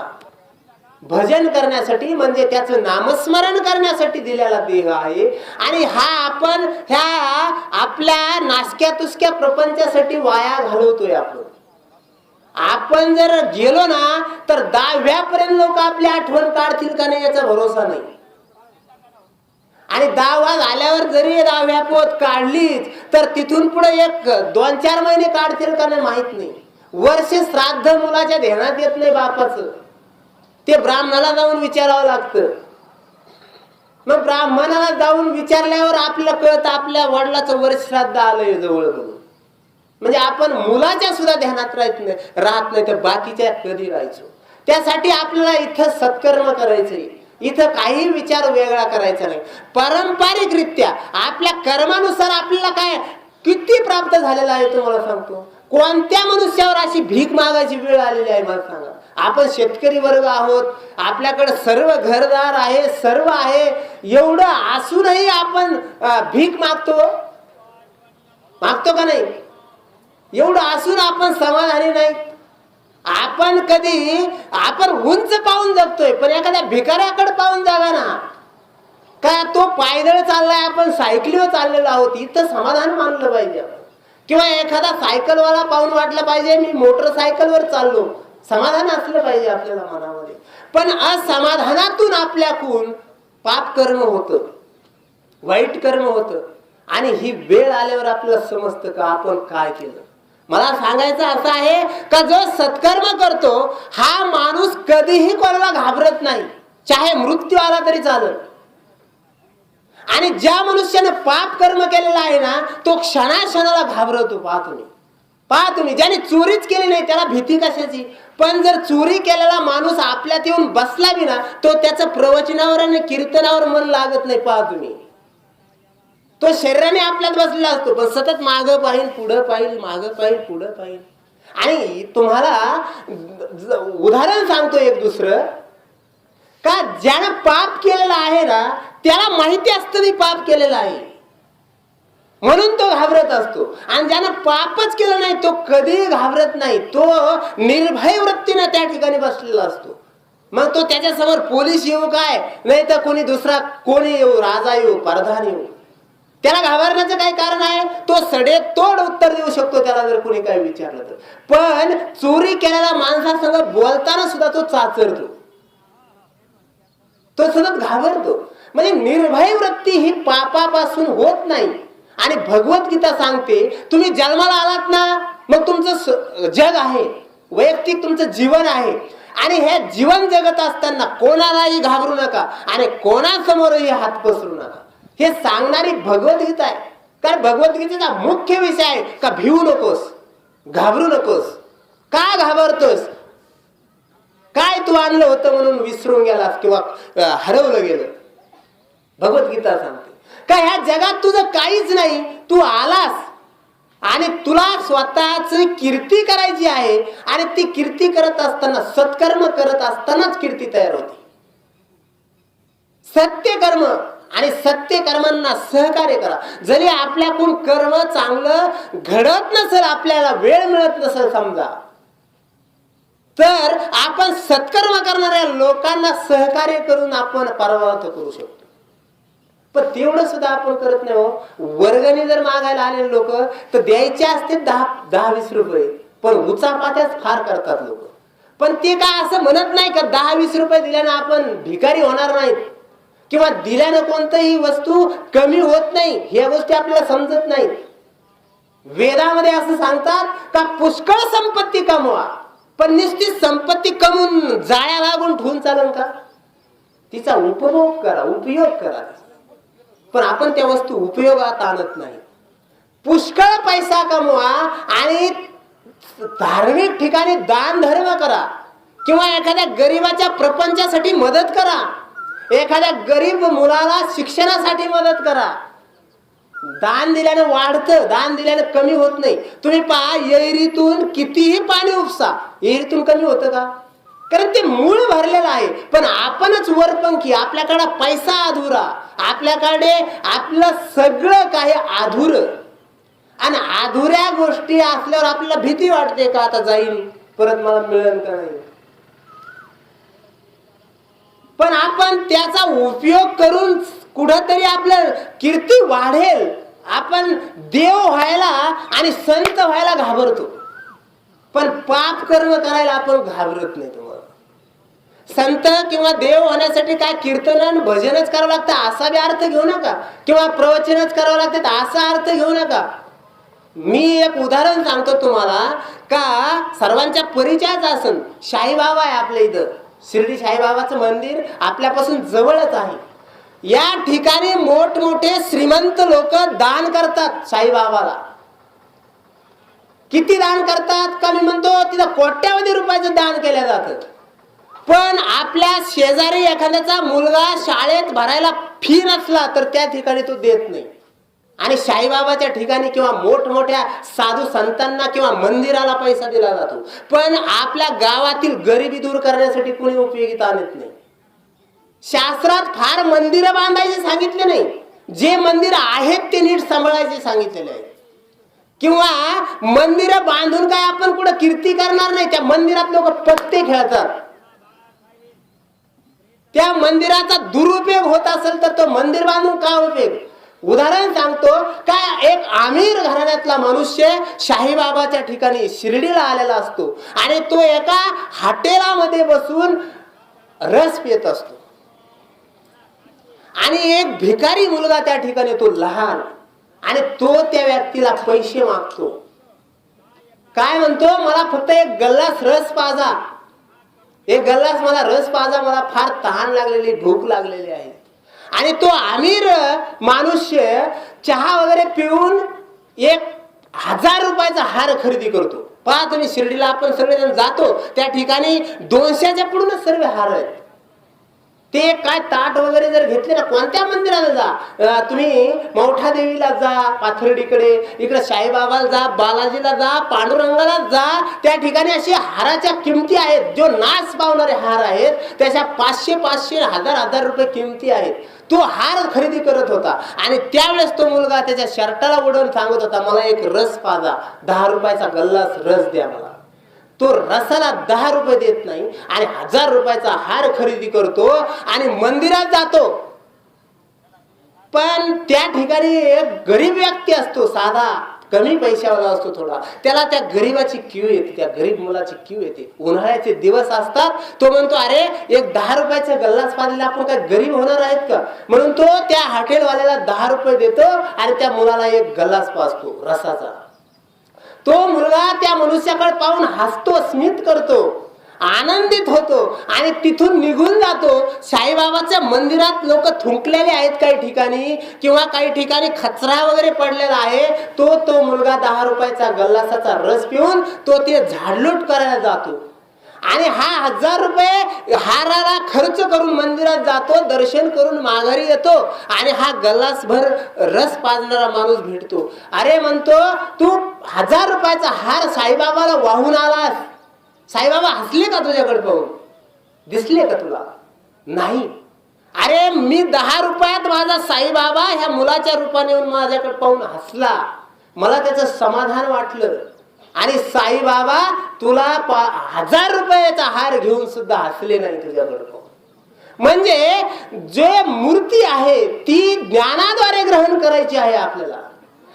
भजन करण्यासाठी म्हणजे त्याचं नामस्मरण करण्यासाठी दिलेला देह आहे. आणि हा आपण ह्या आपल्या नासक्या तुसक्या प्रपंचासाठी वाया घालवतोय. आपण जर गेलो ना तर 10व्यापर्यंत लोक आपली आठवण काढतील का नाही याचा भरोसा नाही. आणि 10वा झाल्यावर जरी 10व्या पोत काढलीच तर तिथून पुढे एक 2-4 महिने काढतील का नाही माहित नाही. वर्ष श्राद्ध मुलाच्या ध्यानात येत नाही बापाचं. ते ब्राह्मणाला जाऊन विचारावं लागतं. मग ब्राह्मणाला जाऊन विचारल्यावर आपल्याला कळतं आपल्या वडिलाचं वर्ष श्राद्ध आलंय जवळ म्हणून. म्हणजे आपण मुलाच्या सुद्धा ध्यानात राहत नाही तर बाकीच्या कधी राहायचो. त्यासाठी आपल्याला इथं सत्कर्म करायचंय. इथं काही विचार वेगळा करायचा नाही. पारंपरिकरित्या आपल्या कर्मानुसार आपल्याला काय किती प्राप्त झालेला आहे तुम्हाला सांगतो. कोणत्या मनुष्यावर अशी भीक मागायची वेळ आलेली आहे मला सांगा. आपण शेतकरी वर्ग आहोत. आपल्याकडे सर्व घरदार आहे, सर्व आहे. एवढं असूनही आपण भीक मागतो का नाही? एवढं असून आपण समाधानी नाही. आपण उंच पाहून जगतोय पण एखाद्या भिकाऱ्याकडे पाहून जागा ना. का तो पायदळ चाललाय, आपण सायकलीवर चाललेलो आहोत, इथं समाधान मानलं पाहिजे. किंवा एखादा सायकलवाला पाहून वाटलं पाहिजे मी मोटरसायकलवर चाललो, समाधान असलं पाहिजे आपल्याला मनामध्ये. पण असमाधानातून आपल्याकडून पाप कर्म होतं, वाईट कर्म होतं. आणि ही वेळ आल्यावर आपल्याला समजतं का आपण काय केलं. मला सांगायचं असं आहे का जो सत्कर्म करतो हा माणूस कधीही कोणाला घाबरत नाही, चाहे मृत्यू आला तरी चालत. आणि ज्या मनुष्याने पाप कर्म केलेला आहे ना तो क्षणाक्षणाला घाबरतो. पहा तुम्ही ज्याने चोरीच केली नाही त्याला भीती कशाची. पण जर चोरी केलेला माणूस आपल्यात येऊन बसला बी ना तो त्याचं प्रवचनावर आणि कीर्तनावर मन लागत नाही. पहा तुम्ही तो शरीराने आपल्यात बसलेला असतो पण सतत मागं पाहिल पुढं पाहिल, मागं पाहिल पुढं पाहिल. आणि तुम्हाला उदाहरण सांगतो एक दुसरं का ज्यानं पाप केलेला आहे ना त्याला माहिती असतं मी पाप केलेला आहे म्हणून तो घाबरत असतो. आणि ज्यानं पापच केलं नाही तो कधीही घाबरत नाही. तो निर्भय वृत्तीने त्या ठिकाणी बसलेला असतो. मग तो त्याच्यासमोर पोलीस येऊ काय नाही तर कोणी दुसरा कोणी येऊ, राजा येऊ, प्रधान येऊ, त्याला घाबरण्याचं काय कारण आहे. तो सडेतोड उत्तर देऊ शकतो त्याला जर कोणी काय विचारलं तर. पण चोरी केलेल्या माणसासंग बोलताना सुद्धा तो चाचरतो, तो सतत घाबरतो. म्हणजे निर्भय वृत्ती ही पापापासून होत नाही. आणि भगवद्गीता सांगते तुम्ही जन्माला आलात ना मग तुमचं जग आहे, वैयक्तिक तुमचं जीवन आहे. आणि हे जीवन जगत असताना कोणालाही घाबरू नका आणि कोणासमोरही हात पसरू नका. हे सांगणारी भगवद्गीता आहे. कारण भगवद्गीतेचा मुख्य विषय आहे का भिवू नकोस, घाबरू नकोस. का घाबरतोस? काय तू आणलं होतं म्हणून विसरून गेलास किंवा हरवलं गेलं. भगवद्गीता सांगते का ह्या जगात तुझं काहीच नाही, तू आलास आणि तुला स्वतःच कीर्ती करायची आहे. आणि ती कीर्ती करत असताना सत्कर्म करत असतानाच कीर्ती तयार होते. सत्यकर्म आणि सत्य कर्मांना सहकार्य करा. जरी आपल्याकडून कर्म चांगलं घडत नसेल, आपल्याला वेळ मिळत नसेल समजा, तर आपण सत्कर्म करणाऱ्या लोकांना सहकार्य करून आपण परमार्थ करू शकतो. पण तेवढं सुद्धा आपण करत नाही. वर्गणी जर मागायला आलेले लोक तर द्यायचे असते 10-20 रुपये पण उचापात्याच फार करतात लोक. पण ते काय असं म्हणत नाही का 10-20 रुपये दिल्याने आपण भिकारी होणार नाहीत किंवा दिल्यानं कोणतीही वस्तू कमी होत नाही. ह्या गोष्टी आपल्याला समजत नाहीत. वेदामध्ये असं सांगतात का पुष्कळ संपत्ती कमवा पण निश्चित संपत्ती कमवून जाळ्या लागून ठेवून चालेल का? तिचा उपयोग करा. पण आपण त्या वस्तू उपयोगात आणत नाही. पुष्कळ पैसा कमवा आणि धार्मिक ठिकाणी दान धर्म करा किंवा एखाद्या गरीबाच्या प्रपंचासाठी मदत करा, एखाद्या गरीब मुलाला शिक्षणासाठी मदत करा. दान दिल्याने वाढतं, दान दिल्याने कमी होत नाही. तुम्ही पहा येरीतून कितीही पाणी उपसा, येरीतून कमी होतं का? कारण ते मूळ भरलेलं आहे. पण आपणच वरपंखी, आपल्याकडे पैसा अधुरा, आपल्याकडे आपलं सगळं काही अधुर, आणि अधुऱ्या गोष्टी असल्यावर आपल्याला भीती वाटते का आता जाईल परत मला मिळेल का नाही. पण आपण त्याचा उपयोग करून कुठंतरी आपलं कीर्ती वाढेल, आपण देव व्हायला आणि संत व्हायला घाबरतो, पण पाप कर्म करायला आपण घाबरत नाही. तुम्हाला संत किंवा देव होण्यासाठी काय कीर्तन आणि भजनच करावं लागतं असा बी अर्थ घेऊ नका, किंवा प्रवचनच करावं लागतं असा अर्थ घेऊ नका. मी एक उदाहरण सांगतो तुम्हाला का सर्वांच्या परिचयाचं असन. साईबाबा आहे आपल्या इथं, शिर्डी साईबाबाचं मंदिर आपल्यापासून जवळच आहे. या ठिकाणी मोठमोठे श्रीमंत लोक दान करतात साईबाबाला. किती दान करतात का, मी म्हणतो तिथं कोट्यावधी रुपयाचं दान केलं जातं. पण आपल्या शेजारी एखाद्याचा मुलगा शाळेत भरायला फी नसला तर त्या ठिकाणी तो देत नाही. आणि साईबाबाच्या ठिकाणी किंवा मोठमोठ्या साधू संतांना किंवा मंदिराला पैसा दिला जातो, पण आपल्या गावातील गरिबी दूर करण्यासाठी कुणी उपयोगिता आणत नाही. शास्त्रात फार मंदिरं बांधायचे सांगितले नाही, जे मंदिर आहेत ते नीट सांभाळायचे सांगितलेले आहे. किंवा मंदिरं बांधून काय आपण कुठं कीर्ती करणार नाही. त्या मंदिरात लोक पत्ते खेळतात. त्या मंदिराचा दुरुपयोग होत असेल तर तो मंदिर बांधून काय उपयोग. उदाहरण सांगतो, काय एक आमिर घराण्यातला मनुष्य साईबाबाच्या ठिकाणी शिर्डीला आलेला असतो आणि तो एका हॉटेलामध्ये बसून रस पित असतो. आणि एक भिकारी मुलगा त्या ठिकाणी, तो लहान, आणि तो त्या व्यक्तीला पैसे मागतो. काय म्हणतो, मला फक्त एक गल्लास रस पाजा, एक गल्लास मला रस पाजा, मला फार तहान लागलेली, भूक लागलेली आहे. आणि तो आमिर मनुष्य चहा वगैरे पिऊन 1000 रुपयाचा हार खरेदी करतो. पहा तुम्ही, शिर्डीला आपण सगळेजण जातो, त्या ठिकाणी 200च्या पुढूनच सर्व हार आहेत. ते काय ताट वगैरे जर घेतले ना, कोणत्या मंदिराला जा, तुम्ही मौठा देवीला जा, पाथर्डीकडे, इकडे साईबाबाला जा, बालाजीला जा, पांडुरंगाला जा, त्या ठिकाणी अशी हाराच्या किमती आहेत, जो नाश पावणारे हार आहेत, त्याच्या 500, 1000 रुपये किमती आहेत. तो हार खरेदी करत होता आणि त्यावेळेस तो मुलगा त्याच्या शर्टाला ओढून सांगत होता, मला एक रस पाजा, 10 रुपयाचा गल्लास रस द्या मला. तो रसाला 10 रुपये देत नाही आणि 1000 रुपयाचा हार खरेदी करतो आणि मंदिरात जातो. पण त्या ठिकाणी एक गरीब व्यक्ती असतो, साधा कमी पैशावाला असतो थोडा, त्याला त्या गरीबाची क्यू येते, त्या गरीब मुलाची क्यू येते. उन्हाळ्याचे दिवस असतात. तो म्हणतो, अरे एक 10 रुपयाचा गल्लास पाजलेला आपण काय गरीब होणार आहेत का, म्हणून तो त्या हॉटेलवाल्याला 10 रुपये देतो आणि त्या मुलाला एक गल्लास पाजतो रसाचा. तो मुलगा त्या मनुष्याकडे पाहून हसतो, स्मित करतो, आनंदित होतो आणि तिथून निघून जातो. साईबाबाच्या मंदिरात लोक थुंकलेले आहेत काही ठिकाणी, किंवा काही ठिकाणी कचरा वगैरे पडलेला आहे. तो मुलगा 10 रुपयाचा गल्लासाचा रस पिऊन तो ते झाडलोट करायला जातो. आणि हा 1000 रुपये हाराला खर्च करून मंदिरात जातो, दर्शन करून माघारी येतो आणि हा गल्लासभर रस पाजणारा माणूस भेटतो. अरे म्हणतो, तू 1000 रुपयाचा हार साईबाबाला वाहून आलास, साईबाबा हसले का तुझ्याकडे पाहून, दिसले का तुला? नाही. अरे मी 10 रुपयात माझा साईबाबा ह्या मुलाच्या रूपाने येऊन माझ्याकडे पाहून हसला, मला त्याचं समाधान वाटलं. आणि साईबाबा तुला 1000 रुपयाचा हार घेऊन सुद्धा हसले नाही तुझ्याकडे पाहून. म्हणजे जे मूर्ती आहे ती ज्ञानाद्वारे ग्रहण करायची आहे आपल्याला.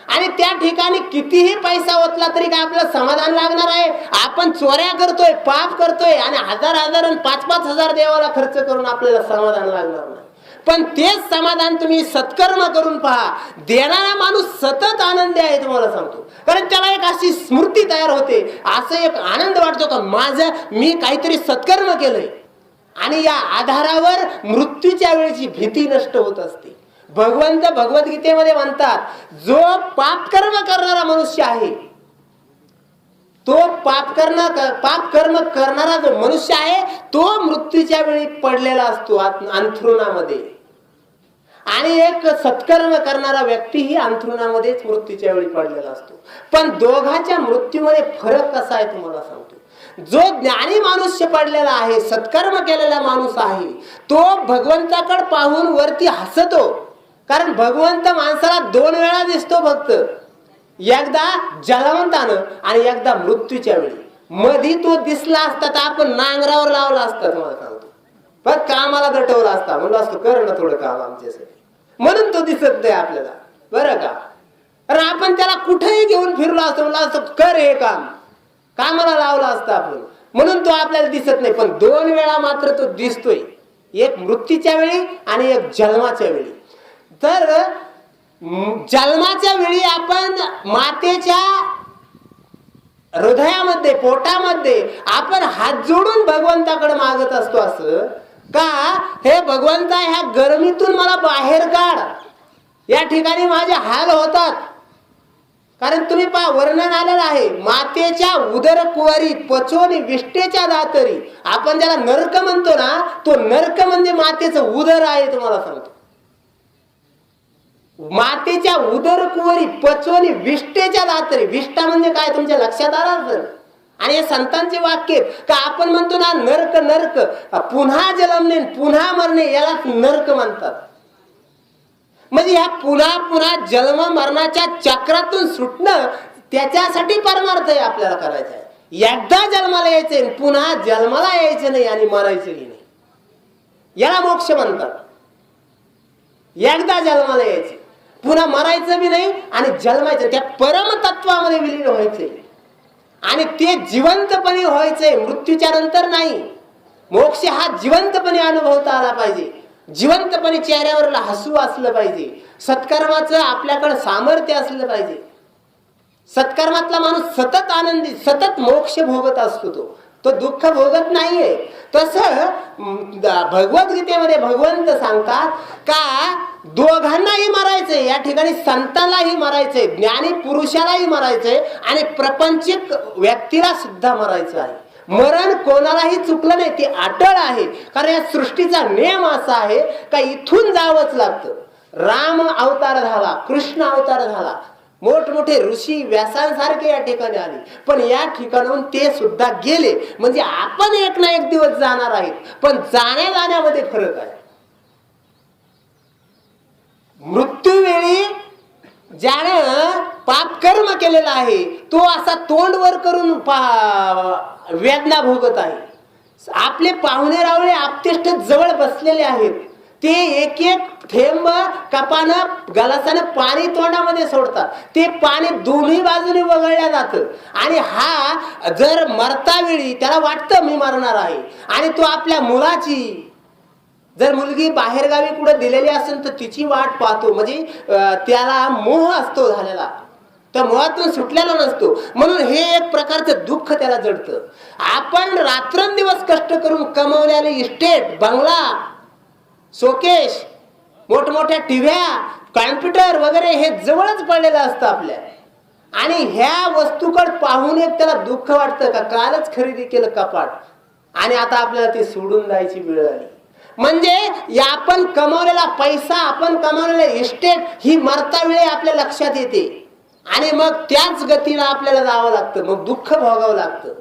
आणि त्या ठिकाणी कितीही पैसा ओतला तरी काय आपल्याला समाधान लागणार आहे? आपण चोऱ्या करतोय, पाप करतोय आणि 1000 आणि 5,000 देवाला खर्च करून आपल्याला समाधान लागणार नाही. पण तेच समाधान तुम्ही सत्कर्म करून पहा, देणारा माणूस सतत आनंदी आहे, तुम्हाला सांगतो. कारण त्याला एक अशी स्मृती तयार होते, असं एक आनंद वाटतो का मी काहीतरी सत्कर्म केलंय, आणि या आधारावर मृत्यूच्या वेळेची भीती नष्ट होत असते. भगवंत भगवद्गीतेमध्ये म्हणतात, जो पापकर्म करणारा मनुष्य आहे, तो पापकर्म करणारा जो मनुष्य आहे तो मृत्यूच्या वेळी पडलेला असतो अंथरुणामध्ये, आणि एक सत्कर्म करणारा व्यक्तीही अंथरुणामध्येच मृत्यूच्या वेळी पडलेला असतो. पण दोघांच्या मृत्यूमध्ये फरक कसा आहे तुम्हाला सांगतो. जो ज्ञानी मनुष्य पडलेला आहे, सत्कर्म केलेला माणूस आहे, तो भगवंताकडे पाहून वरती हसतो. कारण भगवंत माणसाला 2 वेळा दिसतो फक्त, एकदा जलवंतानं आणि एकदा मृत्यूच्या वेळी. मधी तो दिसला असता तर आपण नांगरावर लावला असता, तुम्हाला सांगतो. पण कामाला दटवला असता, म्हणलं असतो कर ना थोडं काम आमच्यासाठी, म्हणून तो दिसत नाही आपल्याला, बरं का. कारण आपण त्याला कुठेही घेऊन फिरलो असतो, म्हणलं असतो कर हे काम, कामाला लावला असता आपण, म्हणून तो आपल्याला दिसत नाही. पण 2 वेळा मात्र तो दिसतोय, एक मृत्यूच्या वेळी आणि एक जन्माच्या वेळी. तर जन्माच्या वेळी आपण मातेच्या हृदयामध्ये, पोटामध्ये आपण हात जोडून भगवंताकडे मागत असतो. असं का, हे भगवंता ह्या गरमीतून मला बाहेर काढ, या ठिकाणी माझे हाल होतात. कारण तुम्ही पहा, वर्णन आलेलं आहे, मातेच्या उदर कुवारी पचोनी विष्टेच्या दातरी. आपण ज्याला नरक म्हणतो ना, तो नरक म्हणजे मातेचं उदर आहे. तुम्हाला सांगतो, मातेच्या उदर कुवरी पचोनी विष्टेच्या दातरी. विष्टा म्हणजे काय तुमच्या लक्षात आलं असेल. आणि हे संतांचे वाक्य का आपण म्हणतो ना, नरक नरक, पुन्हा जन्मणे पुन्हा मरणे, याला नरक म्हणतात. म्हणजे ह्या पुन्हा पुन्हा जन्म मरणाच्या चक्रातून सुटणं, त्याच्यासाठी परमार्थ आहे आपल्याला करायचं आहे. एकदा जन्माला यायचंय, पुन्हा जन्माला यायचं नाही आणि मरायचंही नाही, याला मोक्ष म्हणतात. एकदा जन्माला यायचे, पुन्हा मरायचं बी नाही आणि जन्मायचं, त्या परमतत्वामध्ये विलीन व्हायचंय आणि ते जिवंतपणे व्हायचंय, मृत्यूच्या नंतर नाही. मोक्ष हा जिवंतपणे अनुभवता आला पाहिजे, जिवंतपणे चेहऱ्यावर हसू असलं पाहिजे, सत्कर्माचं आपल्याकडे सामर्थ्य असलं पाहिजे. सत्कर्मातला माणूस सतत आनंदी, सतत मोक्ष भोगत असतो, तो दुःख भोगत नाहीये. तसं भगवद्गीतेमध्ये भगवंत सांगतात का दोघांनाही मरायचंय, या ठिकाणी संतांनाही मरायचंय, ज्ञानी पुरुषालाही मरायचंय आणि प्रपंचिक व्यक्तीला सुद्धा मरायचं आहे. मरण कोणालाही चुकलं नाही, ते अटळ आहे. कारण या सृष्टीचा नियम असा आहे का इथून जावंच लागतं. राम अवतार झाला, कृष्ण अवतार झाला, मोठमोठे ऋषी व्यासांसारखे या ठिकाणी आले, पण या ठिकाणाहून ते सुद्धा गेले. म्हणजे आपण एक ना एक दिवस जाणार आहेत, पण जाण्या जाण्यामध्ये फरक आहे. मृत्यूवेळी ज्यानं पाप कर्म केलेला आहे, तो असा तोंड वर करून वेदना भोगत आहे. आपले पाहुणे रावळे आपतेष्ट जवळ बसलेले आहेत, ते एक एक थेंब कपानं गलासानं पाणी तोंडामध्ये सोडतात. ते पाणी दोन्ही बाजूने वगळल्या जातं आणि हा जर मरता वेळी त्याला वाटतं मी मरणार आहे, आणि तो आपल्या मुलाची, जर मुलगी बाहेरगावी कुठे दिलेली असेल तर तिची वाट पाहतो. म्हणजे त्याला मोह असतो झालेला, त्या मोहातून सुटलेला नसतो. म्हणून हे एक प्रकारचं दुःख त्याला जडतं. आपण रात्रंदिवस कष्ट करून कमवलेले इस्टेट, बंगला, शोकेश, मोठमोठ्या टीव्या, कॉम्प्युटर वगैरे हे जवळच पडलेलं असतं आपल्या, आणि ह्या वस्तूकडे पाहून एक त्याला दुःख वाटतं का कालच खरेदी केलं कपाट आणि आता आपल्याला ते सोडून जायची वेळ आली. म्हणजे आपण कमवलेला पैसा, आपण कमवलेला इस्टेट ही मरता वेळी आपल्या लक्षात येते आणि मग त्याच गतीला आपल्याला जावं लागतं, मग दुःख भोगावं लागतं.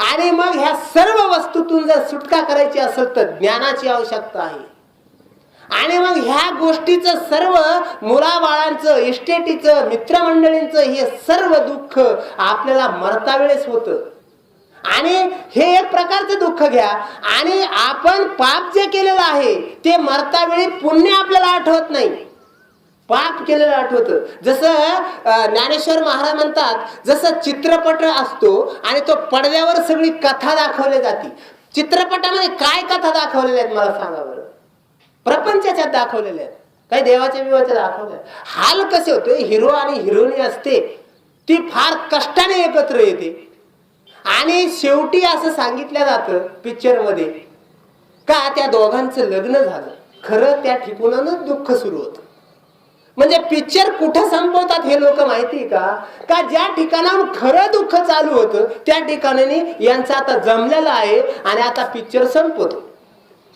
आणि मग ह्या सर्व वस्तूतून जर सुटका करायची असेल तर ज्ञानाची आवश्यकता आहे. आणि मग ह्या गोष्टीचं, सर्व मुलाबाळांचं, इस्टेटीचं, मित्रमंडळींचं हे सर्व दुःख आपल्याला मरता वेळेस होतं. आणि हे एक प्रकारचं दुःख घ्या. आणि आपण पाप जे केलेलं आहे ते मरता वेळी पुण्य आपल्याला आठवत नाही, पाप केलेलं आठवतं. जसं ज्ञानेश्वर महाराज म्हणतात, जसं चित्रपट असतो आणि तो पडद्यावर सगळी कथा दाखवली जाते. चित्रपटामध्ये काय कथा दाखवलेल्या आहेत मला सांगा बरं? प्रपंचाच्या दाखवलेल्या आहेत, काही देवाच्या विवाहाच्या दाखवल्या. हाल कसे होते, हिरो आणि हिरोईन असते ती फार कष्टाने एकत्र येते आणि शेवटी असं सांगितलं जातं पिक्चर मध्ये का त्या दोघांचं लग्न झालं, खरं त्या ठिकाणाहूनच दुःख सुरू होतं. म्हणजे पिक्चर कुठं संपवतात हे लोक माहिती का ज्या ठिकाणाहून खरं दुःख चालू होतं त्या ठिकाणी यांचं आता जमलेलं आहे आणि आता पिक्चर संपवतो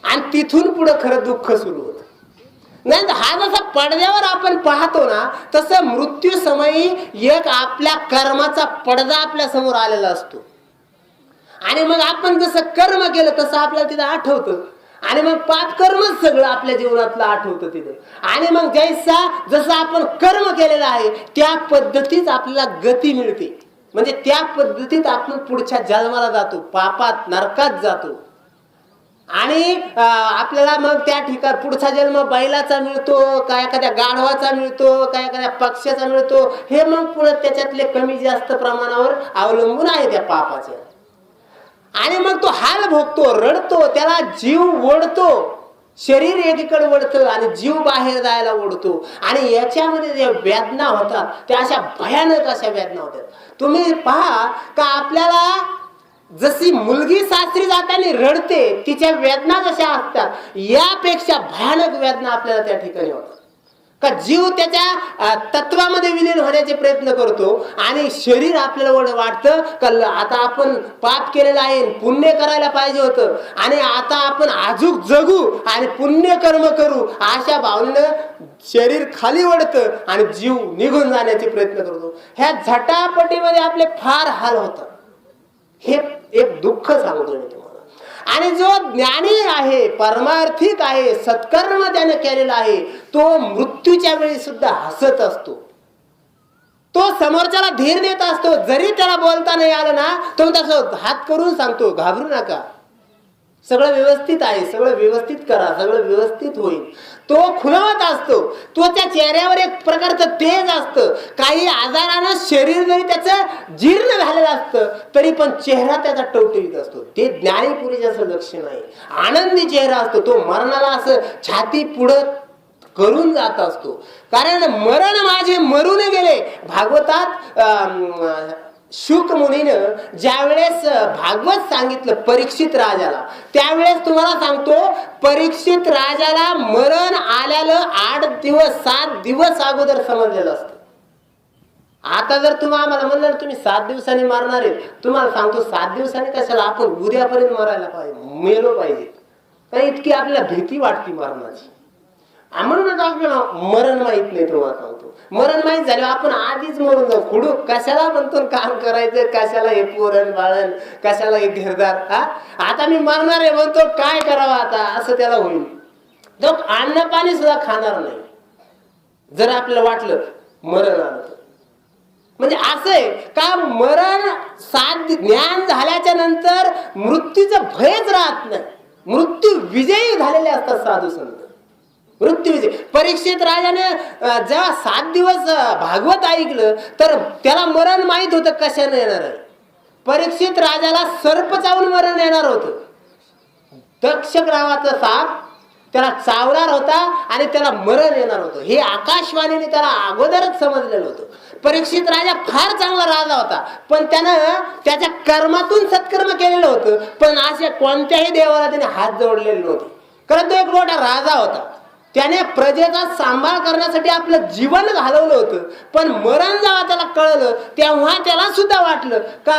आणि तिथून पुढे खरं दुःख सुरू होतं. नाही, हा जसा पडद्यावर आपण पाहतो ना, तसं मृत्यू समयी एक आपल्या कर्माचा पडदा आपल्या समोर आलेला असतो आणि मग आपण जसं कर्म केलं तसं आपल्याला तिथं आठवतं, आणि मग पाप कर्मच सगळं आपल्या जीवनातलं आठवतं तिथं. आणि मग जसं आपण कर्म केलेलं आहे त्या पद्धतीत आपल्याला गती मिळते, म्हणजे त्या पद्धतीत आपण पुढच्या जन्माला जातो, पापात नरकात जातो. आणि आपल्याला मग त्या ठिकाणी पुढचा जन्म बैलाचा मिळतो का एखाद्या गाढवाचा मिळतो का एखाद्या पक्ष्याचा मिळतो, हे मग पुढे त्याच्यातले कमी जास्त प्रमाणावर अवलंबून आहे त्या पापाचे. आणि मग तो हाल भोगतो, रडतो, त्याला जीव ओढतो, शरीर एकीकडे ओढतं आणि जीव बाहेर जायला ओढतो. आणि याच्यामध्ये ज्या वेदना होतात त्या अशा भयानक अशा वेदना होतात. तुम्ही पहा का आपल्याला जशी मुलगी सासरी जाताना रडते तिच्या वेदना जशा असतात यापेक्षा भयानक वेदना आपल्याला त्या ठिकाणी होतात. का जीव त्याच्या तत्वामध्ये विलीन होण्याचे प्रयत्न करतो आणि शरीर आपल्याला वाटतं का आता आपण पाप केलेलं आहे, पुण्य करायला पाहिजे होतं आणि आता आपण अजून जगू आणि पुण्य कर्म करू, अशा भावनेनं शरीर खाली ओढतं आणि जीव निघून जाण्याचे प्रयत्न करतो. ह्या झटापटीमध्ये आपले फार हाल होतात. हे एक दुःख सांगतो मी तुम्हाला. आणि जो ज्ञानी आहे, परमार्थिक आहे, सत्कर्म त्याने केलेला आहे, तो मृत्यूच्या वेळी सुद्धा हसत असतो, तो समोरच्याला धीर देत असतो. जरी त्याला बोलता नाही आलं ना तो तसं हात करून सांगतो, घाबरू नका, सगळं व्यवस्थित आहे, सगळं व्यवस्थित करा, सगळं व्यवस्थित होईल. तो खुलवत असतो, तो त्या चेहऱ्यावर एक प्रकारचं तेज असतं. काही आजारानं शरीर जरी त्याचं जीर्ण झालेलं असतं तरी पण चेहरा त्याचा टवटवीत असतो. ते ज्ञानीपुरुषाचं लक्षण आहे. आनंदी चेहरा असतो, तो मरणाला असं छाती पुढं करून जात असतो. कारण मरण माझे मरून गेले. भागवतात शुक मुनीनं ज्यावेळेस भागवत सांगितलं परीक्षित राजाला, त्यावेळेस तुम्हाला सांगतो परीक्षित राजाला मरण आल्याला 8 दिवस 7 दिवस अगोदर समजलेलं असतं. आता जर तुम्हाला म्हणलं तुम्ही 7 दिवसांनी मारणार आहे, तुम्हाला सांगतो 7 दिवसांनी कशाला, आपण उद्यापर्यंत मरायला पाहिजे, मेलो पाहिजे. कारण इतकी आपल्याला भीती वाटते मरणाची. म्हणूनच आपल्याला मरण माहित नाही. तुम्हाला सांगतो मरण माहित झालं आपण आधीच मरून जाऊ. खुडू कशाला म्हणतो काम करायचं, कशाला हे पोरण बाळण, कशाला हे घरदार. आता मी मरणार आहे म्हणतो, काय करावं आता, असं त्याला होईल. तो अन्न पाणी सुद्धा खाणार नाही जर आपल्याला वाटलं मरण आलं तर. म्हणजे असं आहे का मरण ज्ञान झाल्याच्या नंतर मृत्यूचं भयच राहत नाही. मृत्यू विजयी झालेले असतात साधू संत, मृत्यू विजय. परीक्षित राजाने जेव्हा 7 दिवस भागवत ऐकलं तर त्याला मरण माहित होतं कशाने येणार आहे. परीक्षित राजाला सर्प चावून मरण येणार होतं. तक्षक नावाचा साप त्याला चावणार होता आणि त्याला मरण येणार होतं. हे आकाशवाणीने त्याला अगोदरच समजलेलं होतं. परीक्षित राजा फार चांगला राजा होता, पण त्यानं त्याच्या कर्मातून सत्कर्म केलेलं होतं, पण अशा कोणत्याही देवाला त्याने हात जोडलेले नव्हते. कारण तो एक मोठा राजा होता. त्याने प्रजेचा सांभाळ करण्यासाठी आपलं जीवन घालवलं होतं. पण मरण जेव्हा त्याला कळलं तेव्हा त्याला सुद्धा वाटलं का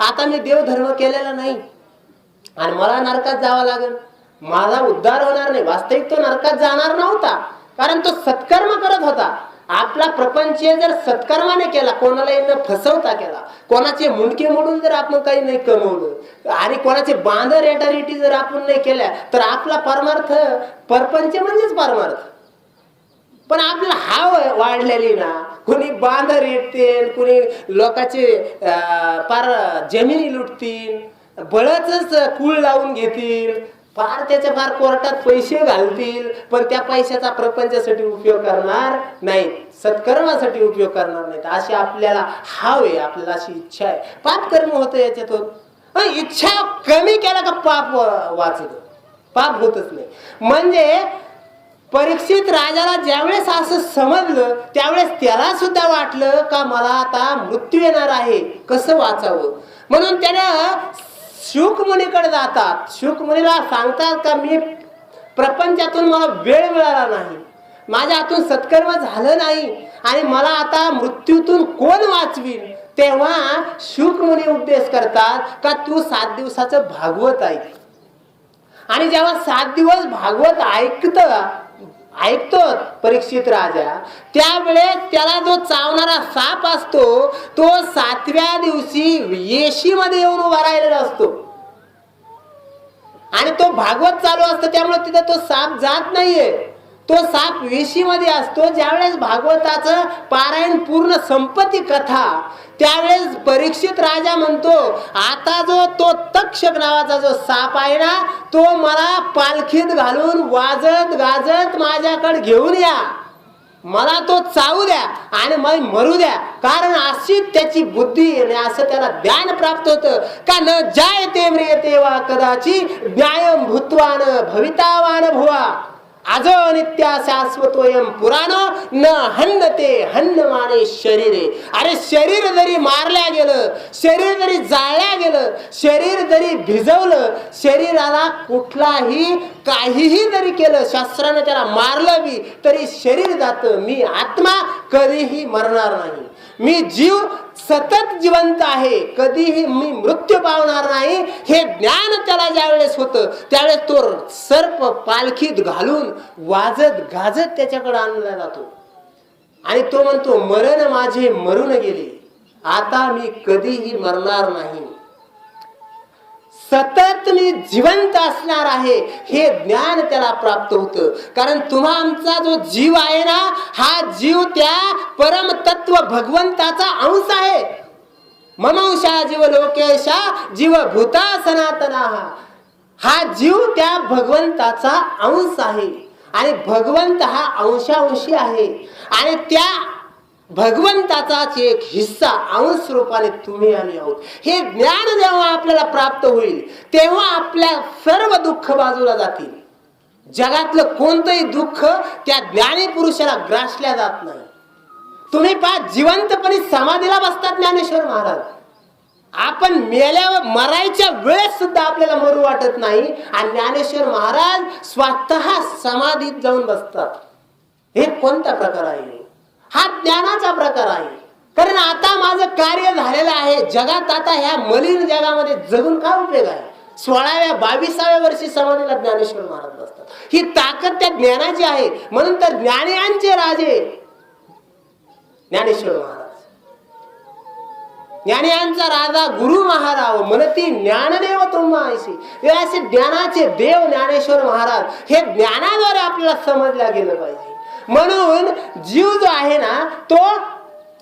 आता मी देवधर्म केलेला नाही आणि मला नरकात जावं लागेल, माझा उद्धार होणार नाही. वास्तविक तो नरकात जाणार नव्हता, कारण तो सत्कर्म करत होता. आपला प्रपंच जर सत्कर्माने केला, कोणाला न फसवता केला, कोणाचे मुंडके मोडून जर आपण काही नाही कमवलं आणि कोणाचे बांध रेटारेटी जर आपण नाही केल्या तर आपला परमार्थ परपंच म्हणजेच परमार्थ. पण आपला हाव वाढलेली ना, कुणी बांध रेटतील, कुणी लोकांचे पार जमिनी लुटतील, बळच कूळ लावून घेतील, फार त्याच्या फार कोर्टात पैसे घालतील, पण त्या पैशाचा प्रपंचासाठी उपयोग करणार नाहीत, सत्कर्मासाठी उपयोग करणार नाहीत. अशी आपल्याला हाव आहे, आपल्याला अशी इच्छा आहे. पाप कर्म होतं याच्यातून. इच्छा कमी केला का पाप वाचत, पाप होतच नाही. म्हणजे परीक्षित राजाला ज्यावेळेस असं समजलं त्यावेळेस त्याला सुद्धा वाटलं का मला आता मृत्यू येणार आहे, कसं वाचावं. म्हणून त्याने शुक मुनीकडे जातात. शुक मुनीला सांगतात का मी प्रपंचातून मला वेळ मिळाला नाही, माझ्या हातून सत्कर्म झालं नाही आणि मला आता मृत्यूतून कोण वाचवील. तेव्हा शुक मुनी उपदेश करतात का तू 7 दिवसाचं भागवत ऐक. आणि जेव्हा 7 दिवस भागवत ऐकतो परीक्षित राजा, त्यावेळेस त्याला जो चावणारा साप असतो तो 7व्या दिवशी येशीमध्ये येऊन उभा राहिलेला असतो. आणि तो भागवत चालू असतो, त्यामुळे तिथे तो साप जात नाहीये, तो साप वेशीमध्ये असतो. ज्यावेळेस भागवताचं पारायण पूर्ण संपत्ती कथा, त्यावेळेस परीक्षित राजा म्हणतो, आता जो तो तक्षक नावाचा जो साप आहे ना, तो मला पालखीत घालून वाजत गाजत माझ्याकडे घेऊन या, मला तो चावू द्या आणि मग मरू द्या. कारण अशी त्याची बुद्धी आणि असं त्याला ज्ञान प्राप्त होतं का न जायते म्रियते वा कदाची न्यायम भूत्वान भवितावान भुवा आजो नित्या शाश्वतोयम पुराण न हन्नते हन्न माने शरीरे. अरे शरीर जरी मारल्या गेलं, शरीर जरी जाळल्या गेलं, शरीर जरी भिजवलं, शरीराला कुठलाही काहीही जरी केलं, शास्त्राने त्याला मारलं बी तरी शरीर जातं. मी आत्मा कधीही मरणार नाही, मी जीव सतत जिवंत आहे, कधीही मी मृत्यू पावणार नाही. हे ज्ञान त्याला ज्यावेळेस होतं त्यावेळेस तो सर्प पालखीत घालून वाजत गाजत त्याच्याकडे आणला जातो आणि तो म्हणतो, मरण माझे मरून गेले, आता मी कधीही मरणार नाही, सतत मी जिवंत असणार आहे. हे ज्ञान त्याला प्राप्त होतं. कारण तुम्हा आमचा जो जीव आहे ना, हा जीव त्या परम तत्व भगवंताचा अंश आहे. ममंशा जीव लोकेशा जीव भूता सनातना. हा जीव त्या भगवंताचा अंश आहे आणि भगवंत हा अंशांशी आहे आणि त्या भगवंताचाच एक हिस्सा अंश रूपाने तुम्ही आम्ही आहोत. हे ज्ञान जेव्हा आपल्याला प्राप्त होईल तेव्हा आपल्या सर्व दुःख बाजूला जातील. जगातलं कोणतंही दुःख त्या ज्ञानी पुरुषाला ग्रासल्या जात नाही. तुम्ही पहा, जिवंतपणे समाधीला बसतात ज्ञानेश्वर महाराज. आपण मेल्यावर मरायच्या वेळेस सुद्धा आपल्याला मरू वाटत नाही आणि ज्ञानेश्वर महाराज स्वतः समाधीत जाऊन बसतात. हे कोणता प्रकार आहे? हा ज्ञानाचा प्रकार आहे. कारण आता माझं कार्य झालेलं आहे जगात. आता ह्या मलिन जगामध्ये जगून काय उपयोग आहे? 16व्या 22व्या वर्षी समाधीला ज्ञानेश्वर महाराज बसतात. ही ताकद त्या ज्ञानाची आहे. म्हणून तर ज्ञानियांचे राजे ज्ञानेश्वर महाराज. ज्ञानियांचा राजा गुरु महाराज म्हणती ज्ञानदेव तुम्हा ऐशी. असे ज्ञानाचे देव ज्ञानेश्वर महाराज. हे ज्ञानाद्वारे आपल्याला समजलं गेलं पाहिजे. म्हणून जीव जो आहे ना, तो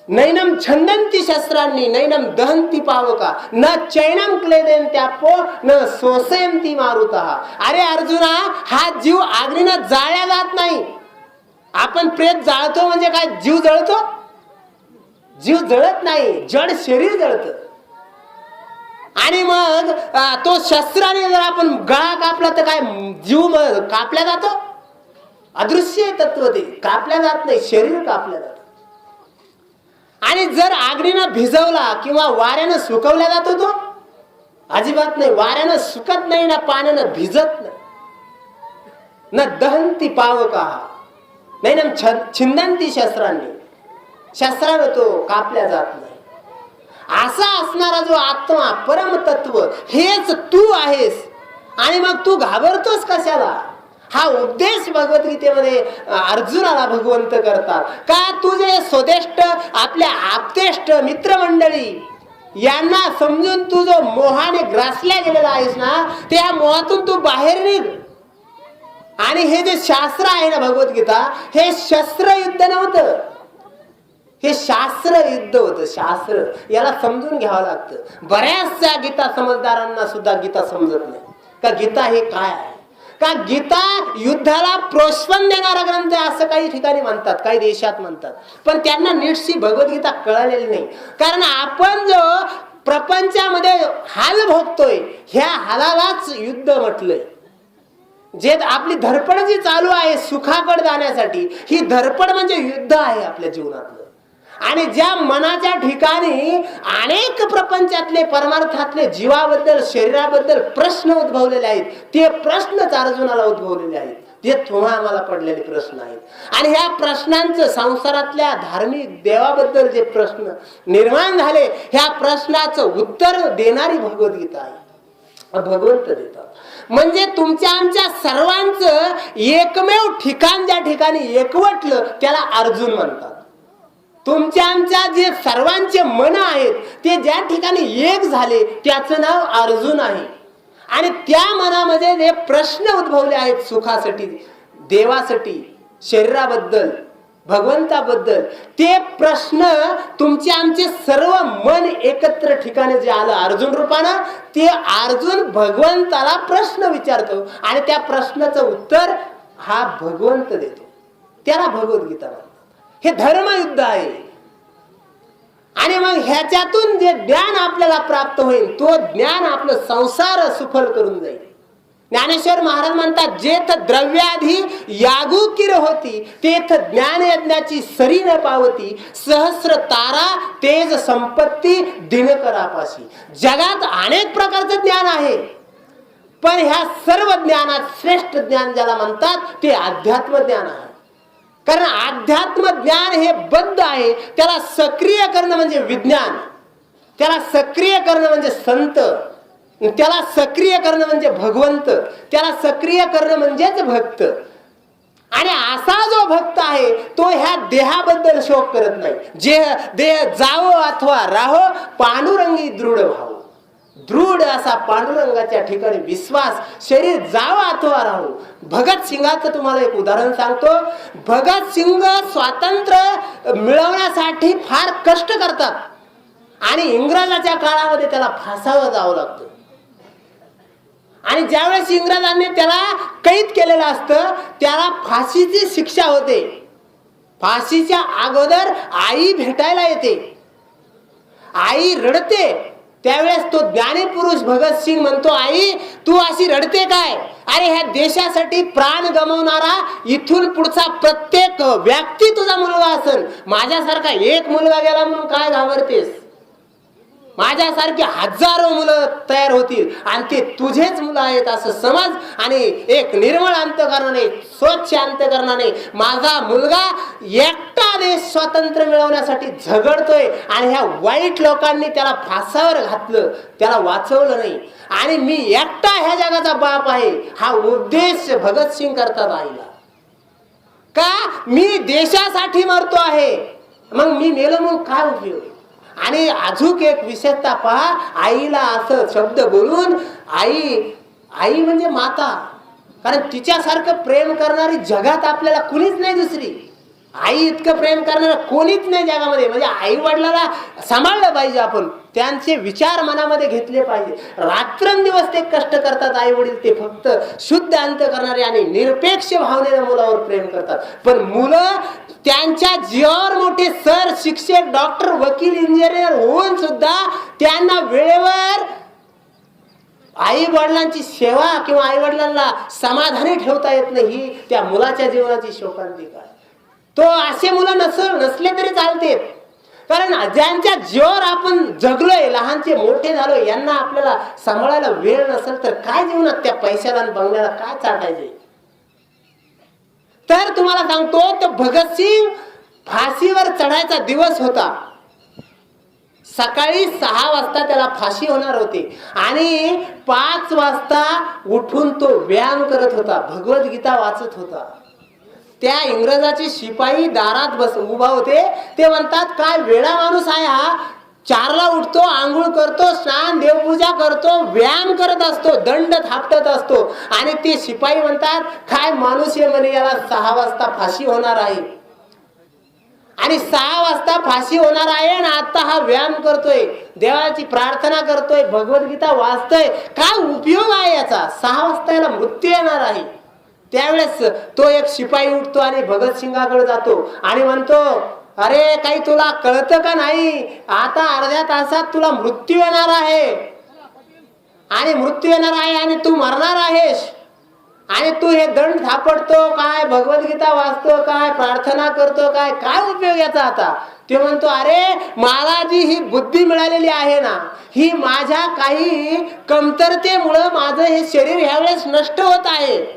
नैनम छंदंती शस्त्रांनी नैनम दहंती पावका न चैनम क्लेदेन त्यापो न सोसयंती मारुता. अरे अर्जुना, हा जीव अग्नीनं जाळल्या जात नाही. आपण प्रेत जाळतो म्हणजे काय, जीव जळतो? जीव जळत नाही, जड शरीर जळतं. आणि मग तो शस्त्राने जर आपण गळा कापला तर काय जीव कापला जातो? अदृश्य तत्व ते कापल्या जात नाही, शरीर कापल्या जात. आणि जर अग्नीनं भिजवला किंवा वाऱ्यानं सुकवला जातो तो अजिबात नाही. वाऱ्यानं सुकत नाही ना पाण्यानं भिजत नाही. न दहंती पावका नाही ना छिंदंती शस्त्रांनी, शस्त्रानं तो कापल्या जात नाही. असा असणारा जो आत्मा परम तत्व हेच तू आहेस. आणि मग तू घाबरतोस कशाला? हा उद्देश भगवद्गीतेमध्ये अर्जुनाला भगवंत करतात का तुझे स्वदेष्ट आपल्या आप्तेष्ट मित्रमंडळी यांना समजून तू जो मोहाने ग्रासल्या गेलेला आहेस ना, त्या मोहातून तू बाहेर निघ. आणि हे जे शास्त्र आहे ना भगवद्गीता, हे शस्त्र युद्ध नव्हतं, हे शास्त्र युद्ध होतं. शास्त्र याला समजून घ्यावं लागतं. बऱ्याचशा गीता समजदारांना सुद्धा गीता समजत नाही का गीता हे काय आहे. का गीता युद्धाला प्रोत्साहन देणारा ग्रंथ असं काही ठिकाणी म्हणतात, काही देशात म्हणतात. पण त्यांना नीटशी भगवद्गीता कळलेली नाही. कारण आपण जो प्रपंचामध्ये हाल भोगतोय ह्या हालालाच युद्ध म्हटलंय. जे आपली धडपड जी चालू आहे सुखाकडे जाण्यासाठी, ही धडपड म्हणजे युद्ध आहे आपल्या जीवनातलं. आणि ज्या मनाच्या ठिकाणी अनेक प्रपंचातले परमार्थातले जीवाबद्दल शरीराबद्दल प्रश्न उद्भवलेले आहेत, ते प्रश्नच अर्जुनाला उद्भवलेले आहेत. ते तुम्हा आम्हाला पडलेले प्रश्न आहेत. आणि ह्या प्रश्नांचं संसारातल्या धार्मिक देवाबद्दल जे प्रश्न निर्माण झाले, ह्या प्रश्नाचं उत्तर देणारी भगवद्गीता आहे. भगवंत देतात. म्हणजे तुमच्या आमच्या सर्वांचं एकमेव ठिकाण ज्या ठिकाणी एकवटलं त्याला अर्जुन म्हणतात. तुमच्या आमच्या जे सर्वांचे मन आहेत ते ज्या ठिकाणी एक झाले त्याचं नाव अर्जुन आहे. आणि त्या मनामध्ये जे प्रश्न उद्भवले आहेत सुखासाठी, देवासाठी, शरीराबद्दल, भगवंताबद्दल, ते प्रश्न तुमचे आमचे सर्व मन एकत्र ठिकाणी जे आलं अर्जुन रूपानं, ते अर्जुन भगवंताला प्रश्न विचारतो आणि त्या प्रश्नाचं उत्तर हा भगवंत देतो. त्याला भगवद्गीता म्हणतात. हे धर्मयुद्ध आहे. आणि मग ह्याच्यातून जे ज्ञान आपल्याला प्राप्त होईल, तो ज्ञान आपलं संसार सुफल करून जाईल. ज्ञानेश्वर महाराज म्हणतात, जेथ द्रव्याधी यागुकिर होती, तेथ ज्ञान यज्ञाची सरी न पावती, सहस्र तारा तेज संपत्ती दिनकरापाशी. जगात अनेक प्रकारचं ज्ञान आहे, पण ह्या सर्व ज्ञानात श्रेष्ठ ज्ञान ज्याला म्हणतात ते अध्यात्म ज्ञान आहे. कारण अध्यात्म ज्ञान हे बद्ध आहे. त्याला सक्रिय करणं म्हणजे विज्ञान, त्याला सक्रिय करणं म्हणजे संत, त्याला सक्रिय करणं म्हणजे भगवंत, त्याला सक्रिय करणं म्हणजेच भक्त. आणि असा जो भक्त आहे तो ह्या देहाबद्दल शोक करत नाही. जे देह जावो अथवा राहो, पांडुरंगी दृढ व्हावो. दृढ असा पांडुरंगाच्या ठिकाणी विश्वास, शरीर जावं अथवा राहो. भगत सिंगाचं तुम्हाला एक उदाहरण सांगतो. भगत सिंग स्वातंत्र्य मिळवण्यासाठी फार कष्ट करतात आणि इंग्रजाच्या काळामध्ये त्याला फासावं जावं लागतं. आणि ज्यावेळेस इंग्रजांनी त्याला कैद केलेलं असतं, त्याला फाशीची शिक्षा होते. फाशीच्या अगोदर आई भेटायला येते, आई रडते. त्यावेळेस तो ज्ञानी पुरुष भगत सिंग म्हणतो, आई तू अशी रडते काय? अरे ह्या देशासाठी प्राण गमावणारा इथून पुढचा प्रत्येक व्यक्ती तुझा मुलगा असेल. माझ्यासारखा एक मुलगा गेला म्हणून काय घाबरतेस? माझ्यासारखी हजारो मुलं तयार होतील आणि ते तुझेच मुलं आहेत असं समज. आणि एक निर्मळ अंतकरणाने, स्वच्छ अंतकरणाने माझा मुलगा एकटा देश स्वातंत्र्य मिळवण्यासाठी झगडतोय आणि ह्या वाईट लोकांनी त्याला फासावर घातलं, त्याला वाचवलं नाही, आणि मी एकटा ह्या जगाचा बाप आहे, हा उपदेश भगतसिंग करतात आईला. का? मी देशासाठी मरतो आहे, मग मी मेलो म्हणून काय उपयोग? आणि अजून एक विशेषता पहा, आईला असं शब्द बोलून, आई म्हणजे माता, कारण तिच्यासारखं प्रेम करणारी जगात आपल्याला कुणीच नाही दुसरी. आई इतकं प्रेम करणार कोणीच नाही जगामध्ये. म्हणजे आई वडिलाला सांभाळलं पाहिजे आपण, त्यांचे विचार मनामध्ये घेतले पाहिजे. रात्रंदिवस ते कष्ट करतात आई वडील, ते फक्त शुद्ध अंत करणारे आणि निरपेक्ष भावनेने मुलावर प्रेम करतात. पण मुलं त्यांच्या जीवावर मोठे सर, शिक्षक, डॉक्टर, वकील, इंजिनियर होऊन सुद्धा त्यांना वेळेवर आई वडिलांची सेवा किंवा आई वडिलांना समाधानी ठेवता येत नाही, ही त्या मुलाच्या जीवनाची शोकांतिका आहे. तो असे मुलं नसले तरी चालते, कारण ज्यांच्या जीवावर आपण जगलोय, लहानचे मोठे झालोय, यांना आपल्याला सांभाळायला वेळ नसेल तर काय जीवनात त्या पैशाला आणि बंगल्याला काय चाटायचे? तर तुम्हाला सांगतो, तर भगतसिंग फाशीवर चढायचा दिवस होता. सकाळी 6 वाजता त्याला फाशी होणार होती आणि 5 वाजता उठून तो व्यायाम करत होता, भगवद्गीता वाचत होता. त्या इंग्रजाचे शिपाई दारात उभा होते. ते म्हणतात, काय वेळा माणूस आहे हा, 4ला उठतो, आंघोळ करतो, स्नान, देवपूजा करतो, व्यायाम करत असतो, दंड थापटत असतो. आणि ते शिपाई म्हणतात, काय माणूस आहे म्हणे, याला 6 वाजता फाशी होणार आहे. आणि 6 वाजता फाशी होणार आहे आणि आता हा व्यायाम करतोय, देवाची प्रार्थना करतोय, भगवद्गीता वाचतोय, काय उपयोग आहे याचा? 6 वाजता याला मृत्यू येणार आहे. त्यावेळेस तो एक शिपाई उठतो आणि भगतसिंगाकडे जातो आणि म्हणतो, अरे काही तुला कळतं का नाही, आता अर्ध्या तासात तुला मृत्यू येणार आहे, आणि मृत्यू येणार आहे आणि तू मरणार आहेस, आणि तू हे दंड थापडतो काय, भगवद्गीता वाचतो काय, प्रार्थना करतो काय, काय उपयोग याचा आता? ते म्हणतो, अरे मला जी ही बुद्धी मिळालेली आहे ना, ही माझ्या काही कमतरतेमुळं माझं हे शरीर ह्यावेळेस नष्ट होत आहे,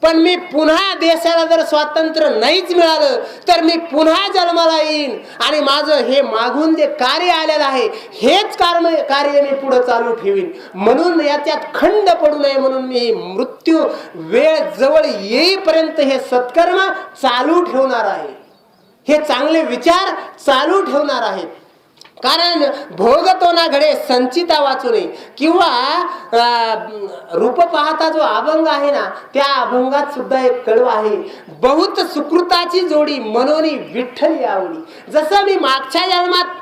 पण मी पुन्हा देशाला जर स्वातंत्र्य नाहीच मिळालं तर मी पुन्हा जन्माला येईन आणि माझं हे मागून जे कार्य आलेलं आहे हेच कार्य मी पुढे चालू ठेवीन. म्हणून याच्यात खंड पडू नये म्हणून मी मृत्यू वेळ जवळ येईपर्यंत हे सत्कर्म चालू ठेवणार आहे, हे चांगले विचार चालू ठेवणार आहेत. कारण भोगतो ना घडे संचिता वाचू नये, किंवा रूप पाहता जो अभंग आहे ना, त्या अभंगात सुद्धा एक कडव आहे, बहुत सुकृताची जोडी मनोनी विठ्ठल आवडी. जसं मी मागच्या जन्मात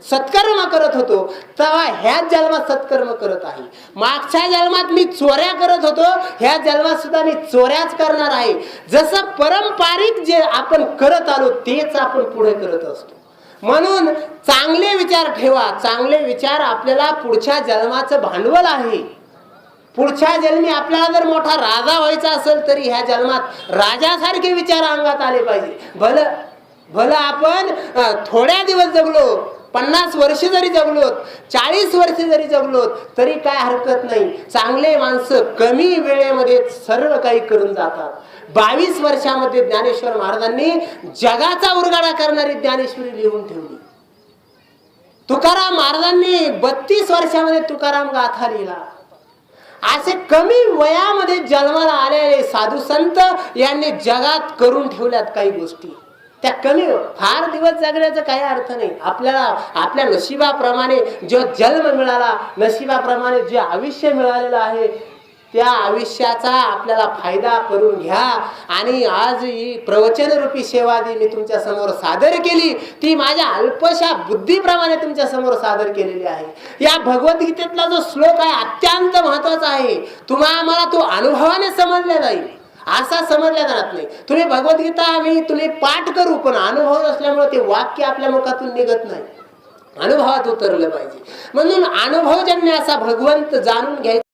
सत्कर्म करत होतो तेव्हा ह्याच जन्मात सत्कर्म करत आहे. मागच्या जन्मात मी चोऱ्या करत होतो, ह्या जन्मात सुद्धा मी चोऱ्याच करणार आहे. जसं पारंपरिक जे आपण करत आलो तेच आपण पुढे करत असतो. म्हणून चांगले विचार ठेवा. चांगले विचार आपल्याला पुढच्या जन्माचं भांडवल आहे. पुढच्या जन्मी आपल्याला जर मोठा राजा व्हायचा असेल तरी ह्या जन्मात राजासारखे विचार अंगात आले पाहिजे. भलं आपण थोड्या दिवस जगलो, 50 वर्ष जरी जगलोत, 40 वर्ष जरी जगलोत तरी काय हरकत नाही. चांगले माणसं कमी वेळेमध्ये सर्व काही करून जातात. 22 वर्षामध्ये ज्ञानेश्वर महाराजांनी जगाचा उरगाडा करणारी ज्ञानेश्वरी लिहून ठेवली. तुकाराम महाराजांनी 32 वर्षामध्ये तुकाराम गाथा लिहिला. असे कमी वयामध्ये जन्माला आलेले साधू संत यांनी जगात करून ठेवल्यात काही गोष्टी. त्या कमी फार दिवस जगण्याचा काही अर्थ नाही. आपल्याला आपल्या नशिबाप्रमाणे जो जन्म मिळाला, नशिबाप्रमाणे जे आयुष्य मिळालेलं आहे, त्या आयुष्याचा आपल्याला फायदा करून घ्या. आणि आज ही प्रवचनरूपी सेवा जी मी तुमच्या समोर सादर केली ती माझ्या अल्पशा बुद्धीप्रमाणे तुमच्या समोर सादर केलेली आहे. या भगवद्गीतेतला जो श्लोक आहे अत्यंत महत्वाचा आहे. तुम्हाला तो अनुभवाने समजला जाईल, असा समजल्या जात नाही. तुम्ही भगवद्गीता तुम्ही पाठ करू, पण अनुभव नसल्यामुळे ते वाक्य आपल्या मुखातून निघत नाही. अनुभवात उतरलं पाहिजे. म्हणून अनुभवजन्य असा भगवंत जाणून घ्यायचा.